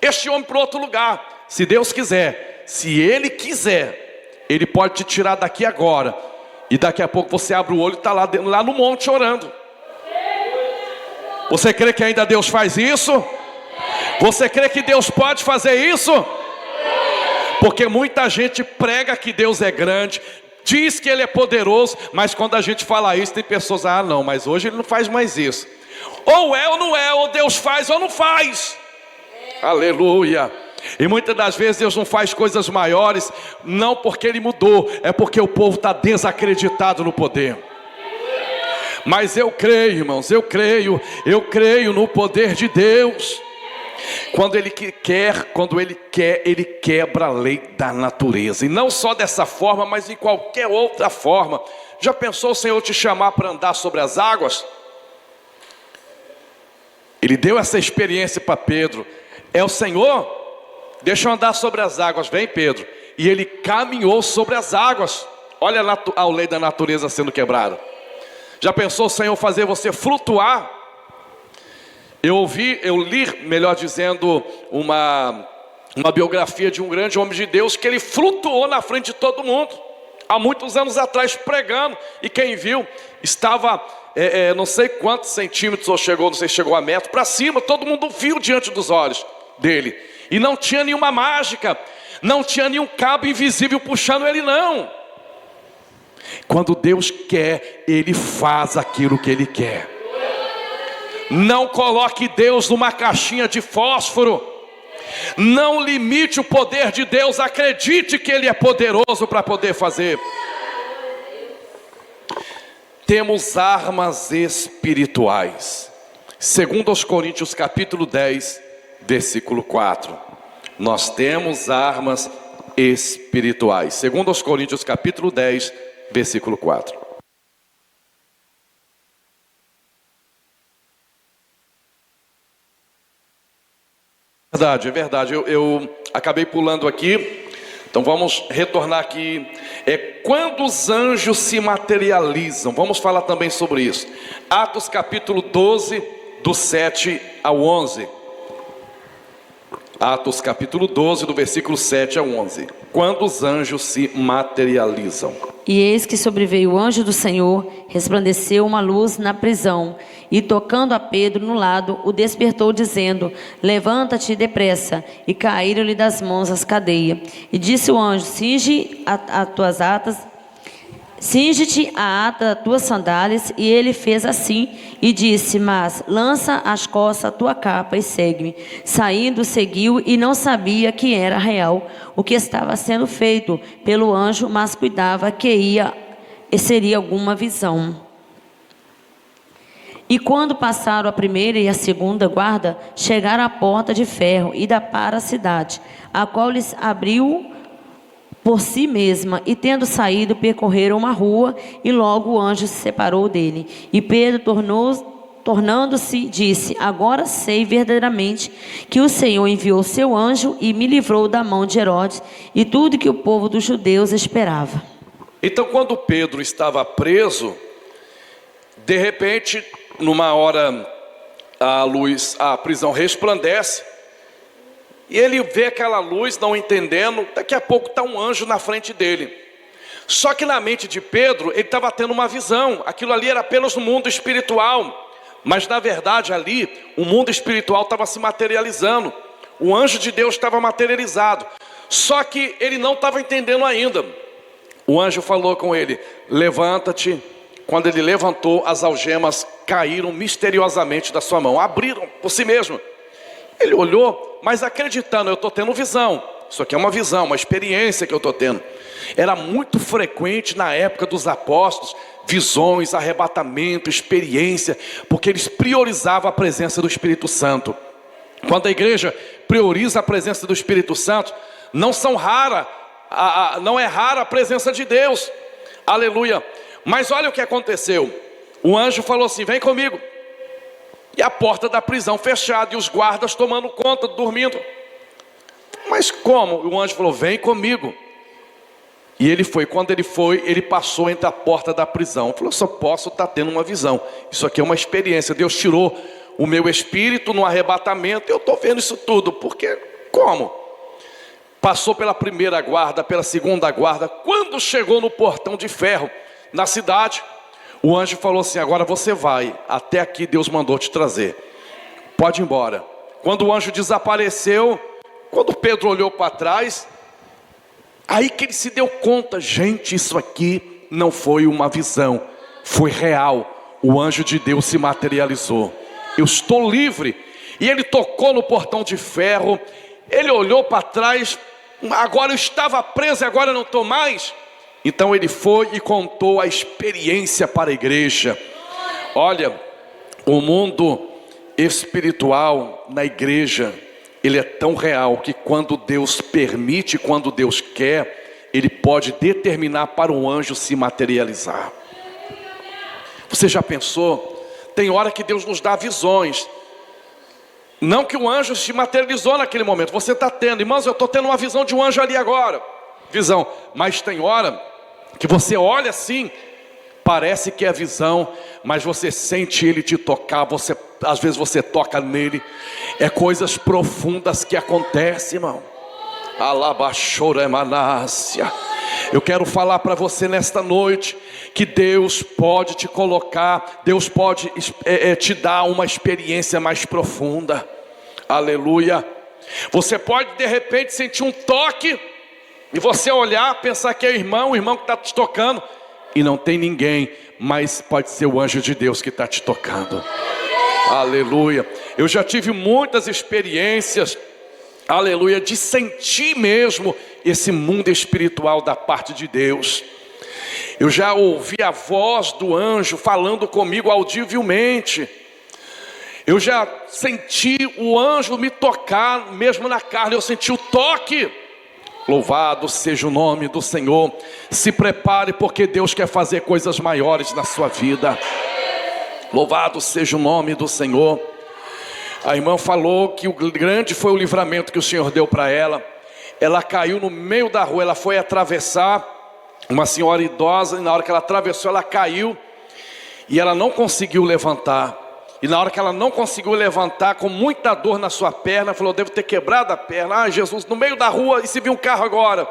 este homem para outro lugar. Se Deus quiser, se Ele quiser, Ele pode te tirar daqui agora. E daqui a pouco você abre o olho e está lá no monte orando. Você crê que ainda Deus faz isso? Você crê que Deus pode fazer isso? Porque muita gente prega que Deus é grande, diz que Ele é poderoso, mas quando a gente fala isso, tem pessoas, não, mas hoje Ele não faz mais isso. Ou é ou não é, ou Deus faz ou não faz. Aleluia. E muitas das vezes Deus não faz coisas maiores, não porque Ele mudou, é porque o povo está desacreditado no poder. Mas eu creio, irmãos, eu creio no poder de Deus. Quando Ele quer, Ele quebra a lei da natureza. E não só dessa forma, mas em qualquer outra forma. Já pensou o Senhor te chamar para andar sobre as águas? Ele deu essa experiência para Pedro. É o Senhor, deixa eu andar sobre as águas, vem Pedro. E ele caminhou sobre as águas. Olha a lei da natureza sendo quebrada. Já pensou o Senhor fazer você flutuar? Eu li, melhor dizendo, uma biografia de um grande homem de Deus, que ele flutuou na frente de todo mundo, há muitos anos atrás, pregando. E quem viu, estava não sei quantos centímetros, ou não sei se chegou a metro, para cima. Todo mundo viu diante dos olhos dele. E não tinha nenhuma mágica, não tinha nenhum cabo invisível puxando ele, não. Quando Deus quer, Ele faz aquilo que Ele quer. Não coloque Deus numa caixinha de fósforo. Não limite o poder de Deus. Acredite que Ele é poderoso para poder fazer. Temos armas espirituais. Segundo aos Coríntios capítulo 10, versículo 4. Nós temos armas espirituais. Segundo aos Coríntios capítulo 10, versículo 4. É verdade. Eu acabei pulando aqui. Então vamos retornar aqui. Quando os anjos se materializam. Vamos falar também sobre isso. Atos capítulo 12, do 7 ao 11. Atos capítulo 12, do versículo 7 ao 11. Quando os anjos se materializam. E eis que sobreveio o anjo do Senhor, resplandeceu uma luz na prisão, e tocando a Pedro no lado, o despertou, dizendo: levanta-te depressa. E caíram-lhe das mãos as cadeias. E disse o anjo: cinge as tuas atas, cinge-te a ata das tuas sandálias. E ele fez assim e disse: mas lança às costas a tua capa e segue-me. Saindo, seguiu, e não sabia que era real o que estava sendo feito pelo anjo, mas cuidava que seria alguma visão. E quando passaram a primeira e a segunda guarda, chegaram à porta de ferro e da para a cidade, a qual lhes abriu por si mesma, e tendo saído, percorreram uma rua, e logo o anjo se separou dele. E Pedro, tornando-se, disse: agora sei verdadeiramente que o Senhor enviou seu anjo e me livrou da mão de Herodes e tudo que o povo dos judeus esperava. Então, quando Pedro estava preso, de repente, numa hora, a prisão resplandece, e ele vê aquela luz, não entendendo. Daqui a pouco está um anjo na frente dele. Só que na mente de Pedro, ele estava tendo uma visão. Aquilo ali era apenas no mundo espiritual, mas na verdade ali, o mundo espiritual estava se materializando. O anjo de Deus estava materializado, só que ele não estava entendendo ainda. O anjo falou com ele: levanta-te. Quando ele levantou, as algemas caíram misteriosamente da sua mão, abriram por si mesmo. Ele olhou, mas acreditando: eu estou tendo visão. Isso aqui é uma visão, uma experiência que eu estou tendo. Era muito frequente na época dos apóstolos, visões, arrebatamento, experiência, porque eles priorizavam a presença do Espírito Santo. Quando a igreja prioriza a presença do Espírito Santo, não é rara a presença de Deus. Aleluia. Mas olha o que aconteceu. O anjo falou assim: vem comigo. E a porta da prisão fechada, e os guardas tomando conta, dormindo. Mas como? O anjo falou: vem comigo. E ele foi. Quando ele foi, ele passou entre a porta da prisão. Falou: só posso estar tendo uma visão. Isso aqui é uma experiência. Deus tirou o meu espírito no arrebatamento. Eu estou vendo isso tudo. Porque como? Passou pela primeira guarda, pela segunda guarda. Quando chegou no portão de ferro, na cidade, o anjo falou assim: agora você vai. Até aqui Deus mandou te trazer. Pode ir embora. Quando o anjo desapareceu, quando Pedro olhou para trás, aí que ele se deu conta: gente, isso aqui não foi uma visão, foi real. O anjo de Deus se materializou. Eu estou livre. E ele tocou no portão de ferro. Ele olhou para trás: agora eu estava preso e agora eu não estou mais. Então ele foi e contou a experiência para a igreja. Olha, o mundo espiritual na igreja, ele é tão real que quando Deus permite, quando Deus quer, ele pode determinar para um anjo se materializar. Você já pensou? Tem hora que Deus nos dá visões. Não que o anjo se materializou naquele momento, você está tendo. Irmãos, eu estou tendo uma visão de um anjo ali agora. Visão. Mas tem hora que você olha assim, parece que é visão, mas você sente ele te tocar. Às vezes você toca nele. É coisas profundas que acontecem, irmão. Alabaxora emanácia. Eu quero falar para você nesta noite que Deus pode te colocar, Deus pode te dar uma experiência mais profunda. Aleluia. Você pode de repente sentir um toque e você olhar, pensar que é o irmão que está te tocando, e não tem ninguém, mas pode ser o anjo de Deus que está te tocando. Aleluia. Eu já tive muitas experiências, aleluia, de sentir mesmo esse mundo espiritual da parte de Deus. Eu já ouvi a voz do anjo falando comigo audivelmente. Eu já senti o anjo me tocar mesmo na carne. Eu senti o toque. Louvado seja o nome do Senhor. Se prepare, porque Deus quer fazer coisas maiores na sua vida. Louvado seja o nome do Senhor. A irmã falou que o grande foi o livramento que o Senhor deu para ela. Ela caiu no meio da rua, ela foi atravessar, uma senhora idosa, e na hora que ela atravessou, ela caiu, e ela não conseguiu levantar. E na hora que ela não conseguiu levantar, com muita dor na sua perna, falou: devo ter quebrado a perna. Ah, Jesus, no meio da rua, e se viu um carro agora?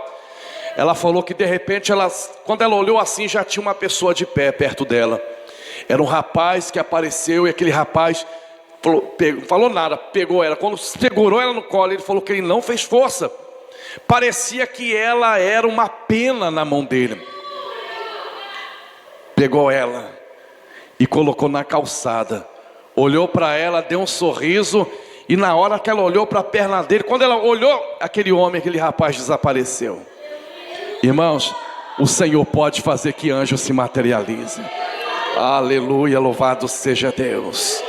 Ela falou que de repente, quando ela olhou assim, já tinha uma pessoa de pé perto dela. Era um rapaz que apareceu, e aquele rapaz falou nada, pegou ela. Quando segurou ela no colo, ele falou que ele não fez força. Parecia que ela era uma pena na mão dele. pegou ela e colocou na calçada, olhou para ela, deu um sorriso, e na hora que ela olhou para a perna dele, quando ela olhou, aquele homem, aquele rapaz desapareceu. Irmãos, o Senhor pode fazer que anjos se materializem. Aleluia, louvado seja Deus.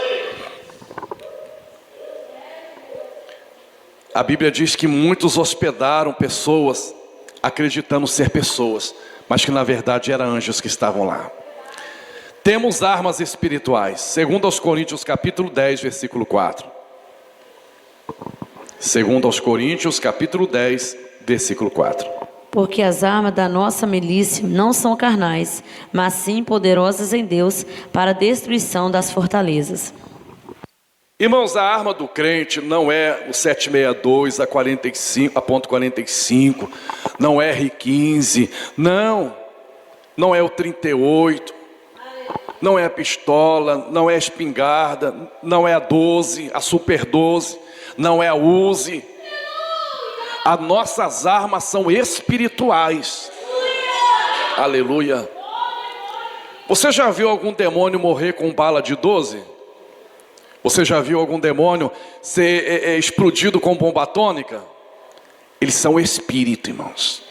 A Bíblia diz que muitos hospedaram pessoas, acreditando ser pessoas, mas que na verdade eram anjos que estavam lá. Temos armas espirituais. Segundo aos Coríntios capítulo 10, versículo 4. Segundo aos Coríntios capítulo 10, versículo 4. Porque as armas da nossa milícia não são carnais, mas sim poderosas em Deus para a destruição das fortalezas. Irmãos, a arma do crente não é o 762, a 45, a ponto 45, não é R15, não é o 38, não é a pistola, não é a espingarda, não é a 12, a Super 12, não é a Uzi. As nossas armas são espirituais. Aleluia. Você já viu algum demônio morrer com bala de 12? Você já viu algum demônio ser explodido com bomba atômica? Eles são espírito, irmãos.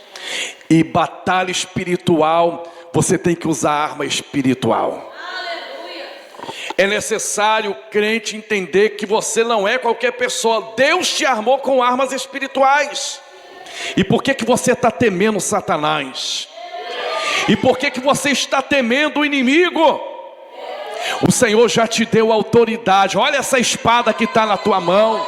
E batalha espiritual, você tem que usar arma espiritual. É necessário o crente entender que você não é qualquer pessoa. Deus te armou com armas espirituais. E por que você está temendo Satanás? E por que você está temendo o inimigo? O Senhor já te deu autoridade. Olha essa espada que está na tua mão.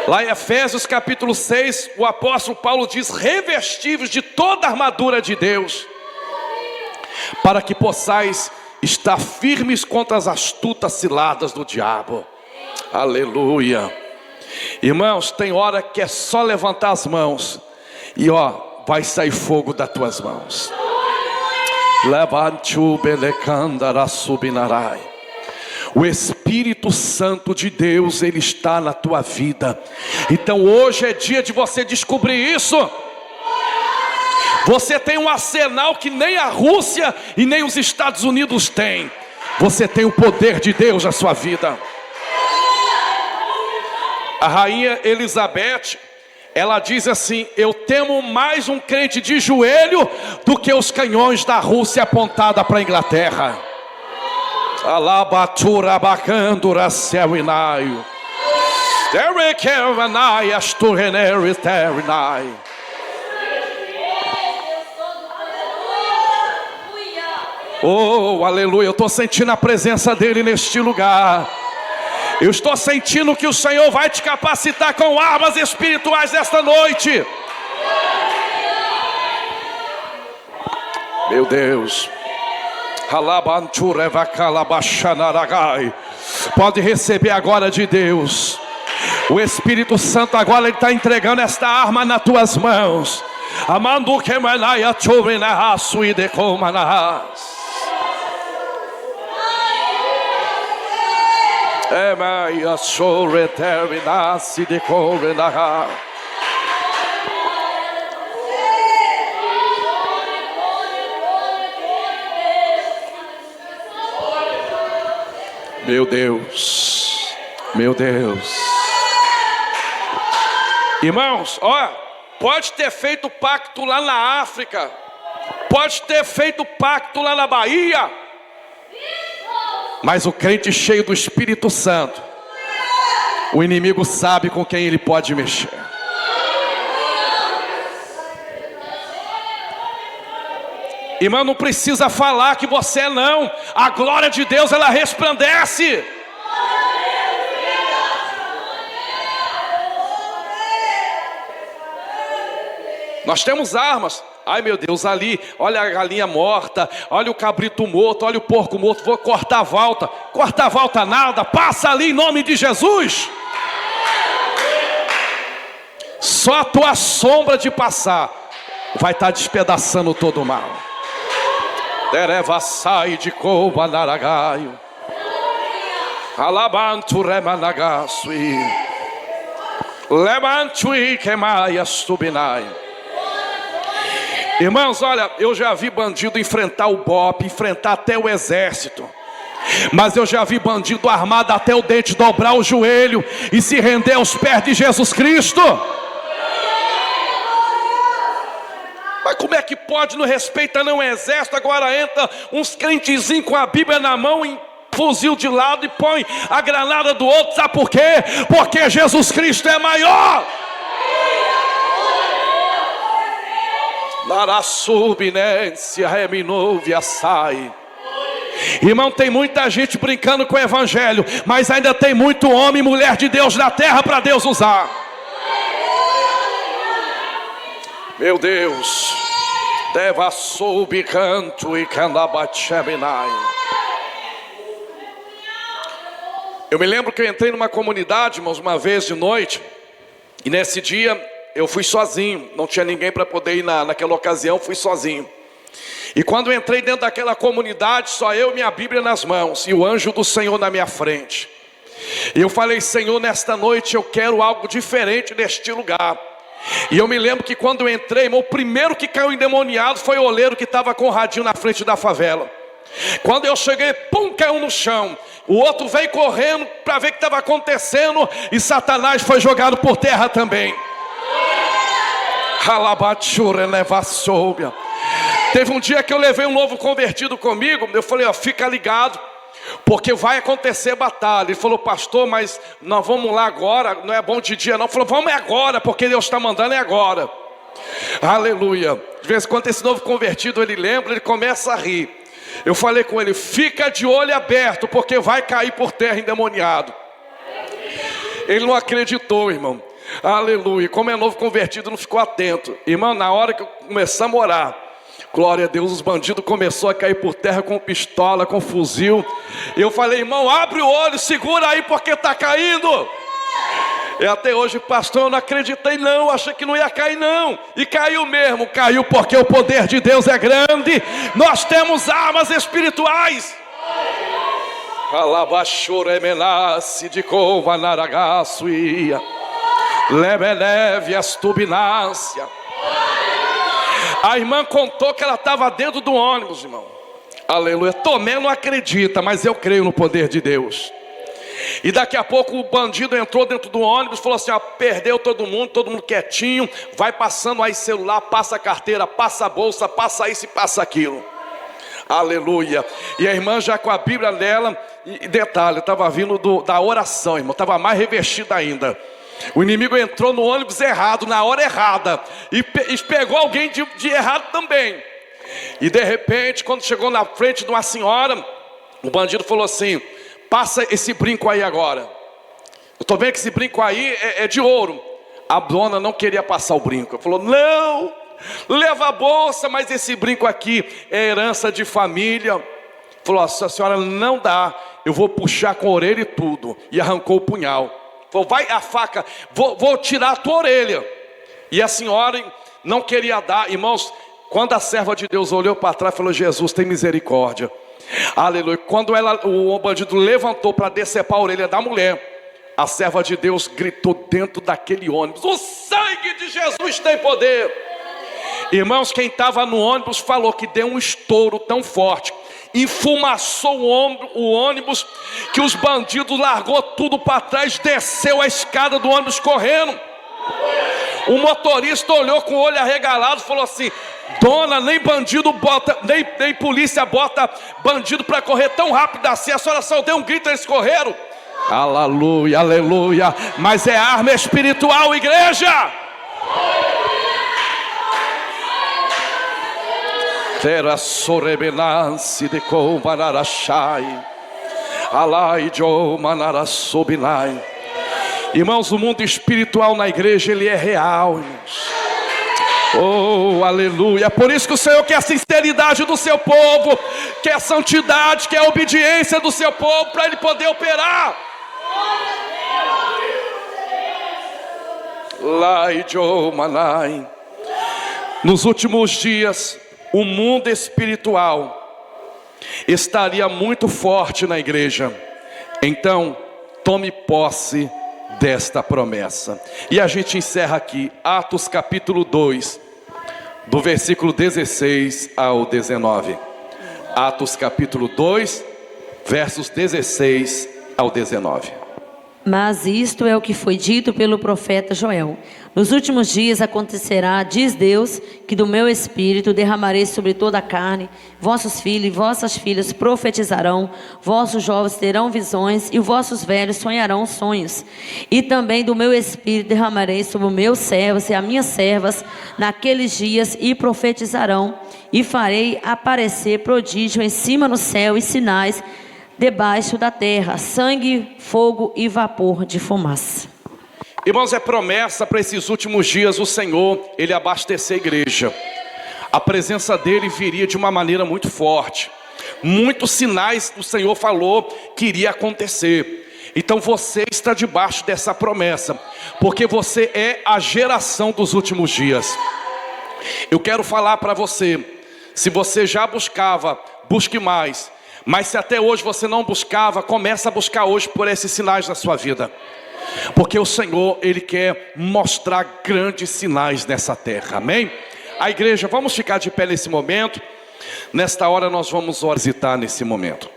Lá em Efésios capítulo 6, o apóstolo Paulo diz: revestivos de toda a armadura de Deus, para que possais estar firmes contra as astutas ciladas do diabo. Aleluia. Irmãos, tem hora que é só levantar as mãos e vai sair fogo das tuas mãos. O Espírito Santo de Deus, Ele está na tua vida. Então hoje é dia de você descobrir isso. Você tem um arsenal que nem a Rússia e nem os Estados Unidos têm. Você tem o poder de Deus na sua vida. A rainha Elizabeth, ela diz assim: eu temo mais um crente de joelho do que os canhões da Rússia apontada para a Inglaterra. Alabatura bacandura céu inaio. Derekeranai astureneri terinai. Oh, aleluia, eu estou sentindo a presença dele neste lugar. Eu estou sentindo que o Senhor vai te capacitar com armas espirituais esta noite. Meu Deus. Pode receber agora de Deus. O Espírito Santo agora ele está entregando esta arma nas tuas mãos. Amando que manaia chuvena sui de comanas. Emaia chore terminasse de comanas. Meu Deus, meu Deus. Irmãos, pode ter feito pacto lá na África, pode ter feito pacto lá na Bahia, mas o crente cheio do Espírito Santo, o inimigo sabe com quem ele pode mexer. Irmão, não precisa falar que você é não. A glória de Deus, ela resplandece. Nós temos armas. Ai meu Deus, ali, olha a galinha morta, olha o cabrito morto, olha o porco morto. Vou cortar a volta. Cortar a volta nada, passa ali em nome de Jesus. Só a tua sombra de passar vai estar despedaçando todo o mal. Dereva sai de coba naragaio. Alabantu remanagasui. Levantui quemaia subinai. Irmãos, olha, eu já vi bandido enfrentar o BOPE, enfrentar até o exército. Mas eu já vi bandido armado até o dente, dobrar o joelho e se render aos pés de Jesus Cristo. Mas como é que pode? Não respeita não o exército, agora entra uns crentezinhos com a Bíblia na mão, em fuzil de lado e põe a granada do outro. Sabe por quê? Porque Jesus Cristo é maior. Larasubinência reminúvia sai. Irmão, tem muita gente brincando com o evangelho, mas ainda tem muito homem e mulher de Deus na terra para Deus usar. Meu Deus, deva soube canto e candabacheminai. Eu me lembro que eu entrei numa comunidade, irmãos, uma vez de noite, e nesse dia eu fui sozinho, não tinha ninguém para poder ir naquela ocasião, fui sozinho. E quando eu entrei dentro daquela comunidade, só eu e minha Bíblia nas mãos, e o anjo do Senhor na minha frente. E eu falei: Senhor, nesta noite eu quero algo diferente neste lugar. E eu me lembro que quando eu entrei, irmão, o primeiro que caiu endemoniado foi o oleiro que estava com o radinho na frente da favela. Quando eu cheguei, pum, caiu no chão. O outro veio correndo para ver o que estava acontecendo, e Satanás foi jogado por terra também. Teve um dia que eu levei um novo convertido comigo. Eu falei: ó, fica ligado, porque vai acontecer batalha. Ele falou: pastor, mas nós vamos lá agora, não é bom de dia não. Ele falou: vamos agora, porque Deus está mandando, é agora. Aleluia. De vez em quando esse novo convertido, ele lembra, ele começa a rir. Eu falei com ele: fica de olho aberto, porque vai cair por terra endemoniado. Ele não acreditou, irmão. Aleluia. Como é novo convertido, não ficou atento. Irmão, na hora que começamos a orar, glória a Deus, os bandidos começaram a cair por terra com pistola, com fuzil. Eu falei: irmão, abre o olho, segura aí, porque está caindo. E até hoje, pastor, eu não acreditei não, achei que não ia cair não. E caiu mesmo, caiu porque o poder de Deus é grande. Nós temos armas espirituais. Alabachoremenace de covanaragaçuia. Lebeleve astubinácia. A irmã contou que ela estava dentro do ônibus, irmão. Aleluia. Tomé não acredita, mas eu creio no poder de Deus. E daqui a pouco o bandido entrou dentro do ônibus, falou assim: ó, perdeu todo mundo quietinho. Vai passando aí celular, passa a carteira, passa a bolsa, passa isso e passa aquilo. Aleluia. E a irmã já com a Bíblia dela. E detalhe, estava vindo da oração, irmão. Estava mais revestida ainda. O inimigo entrou no ônibus errado, na hora errada, e pegou alguém de errado também. E de repente, quando chegou na frente de uma senhora, o bandido falou assim: passa esse brinco aí agora. Eu estou vendo que esse brinco aí é de ouro. A dona não queria passar o brinco. Ela falou: não, leva a bolsa, mas esse brinco aqui é herança de família. Falou: a senhora não dá, eu vou puxar com a orelha e tudo. E arrancou o punhal. Falou: vai a faca, vou tirar a tua orelha. E a senhora não queria dar. Irmãos, quando a serva de Deus olhou para trás, falou: Jesus, tem misericórdia. Aleluia. Quando o bandido levantou para decepar a orelha da mulher, a serva de Deus gritou dentro daquele ônibus: o sangue de Jesus tem poder. Irmãos, quem estava no ônibus falou que deu um estouro tão forte, enfumaçou o ônibus, que os bandidos largou tudo para trás, desceu a escada do ônibus correndo. O motorista olhou com o olho arregalado e falou assim: dona, nem bandido bota, nem polícia bota bandido para correr tão rápido assim. A senhora só deu um grito e eles correram. Aleluia, aleluia. Mas é arma espiritual, igreja. Terá sorebenance de comanarachai. Alai jo manarasobinai. Irmãos, o mundo espiritual na igreja, ele é real, irmãos. Oh, aleluia. É por isso que o Senhor quer a sinceridade do seu povo, quer a santidade, quer a obediência do seu povo, para ele poder operar. Lai jo manai. Nos últimos dias, o mundo espiritual estaria muito forte na igreja. Então, tome posse desta promessa. E a gente encerra aqui, Atos capítulo 2, do versículo 16 ao 19. Atos capítulo 2, versos 16 ao 19. Mas isto é o que foi dito pelo profeta Joel: nos últimos dias acontecerá, diz Deus, que do meu espírito derramarei sobre toda a carne. Vossos filhos e vossas filhas profetizarão, vossos jovens terão visões e vossos velhos sonharão sonhos. E também do meu espírito derramarei sobre os meus servos e as minhas servas naqueles dias, e profetizarão, e farei aparecer prodígio em cima no céu e sinais debaixo da terra, sangue, fogo e vapor de fumaça. Irmãos, é promessa para esses últimos dias o Senhor, Ele abastecer a igreja. A presença dEle viria de uma maneira muito forte. Muitos sinais o Senhor falou que iria acontecer. Então você está debaixo dessa promessa, porque você é a geração dos últimos dias. Eu quero falar para você, se você já buscava, busque mais. Mas se até hoje você não buscava, começa a buscar hoje por esses sinais na sua vida. Porque o Senhor, Ele quer mostrar grandes sinais nessa terra, amém? A igreja, vamos ficar de pé nesse momento. Nesta hora nós vamos visitar nesse momento.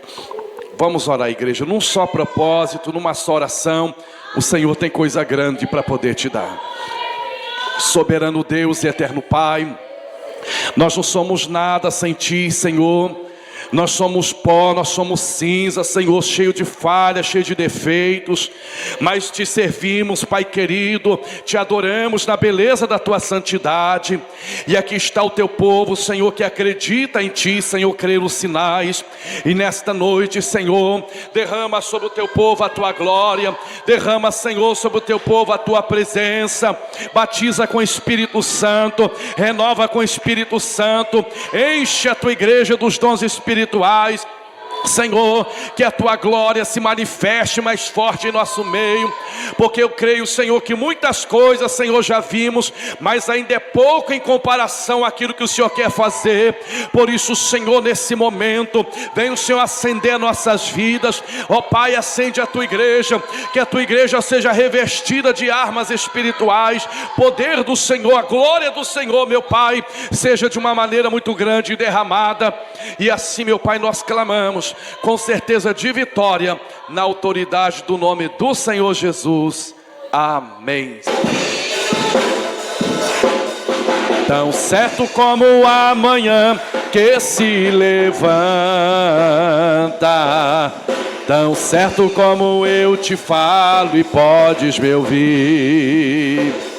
Vamos orar, igreja, num só propósito, numa só oração. O Senhor tem coisa grande para poder te dar. Soberano Deus e eterno Pai, nós não somos nada sem Ti, Senhor. Nós somos pó, nós somos cinza, Senhor, cheio de falhas, cheio de defeitos. Mas Te servimos, Pai querido, Te adoramos na beleza da Tua santidade. E aqui está o Teu povo, Senhor, que acredita em Ti, Senhor, crê nos sinais. E nesta noite, Senhor, derrama sobre o Teu povo a Tua glória. Derrama, Senhor, sobre o Teu povo a Tua presença. Batiza com o Espírito Santo, renova com o Espírito Santo. Enche a Tua igreja dos dons espirituais. Senhor, que a Tua glória se manifeste mais forte em nosso meio, porque eu creio, Senhor, que muitas coisas, Senhor, já vimos, mas ainda é pouco em comparação àquilo que o Senhor quer fazer. Por isso, Senhor, nesse momento, vem o Senhor acender nossas vidas. Ó Pai, acende a Tua igreja, que a Tua igreja seja revestida de armas espirituais, poder do Senhor, a glória do Senhor, meu Pai, seja de uma maneira muito grande e derramada. E assim, meu Pai, nós clamamos com certeza de vitória, na autoridade do nome do Senhor Jesus. Amém. Tão certo como amanhã que se levanta, tão certo como eu te falo e podes me ouvir.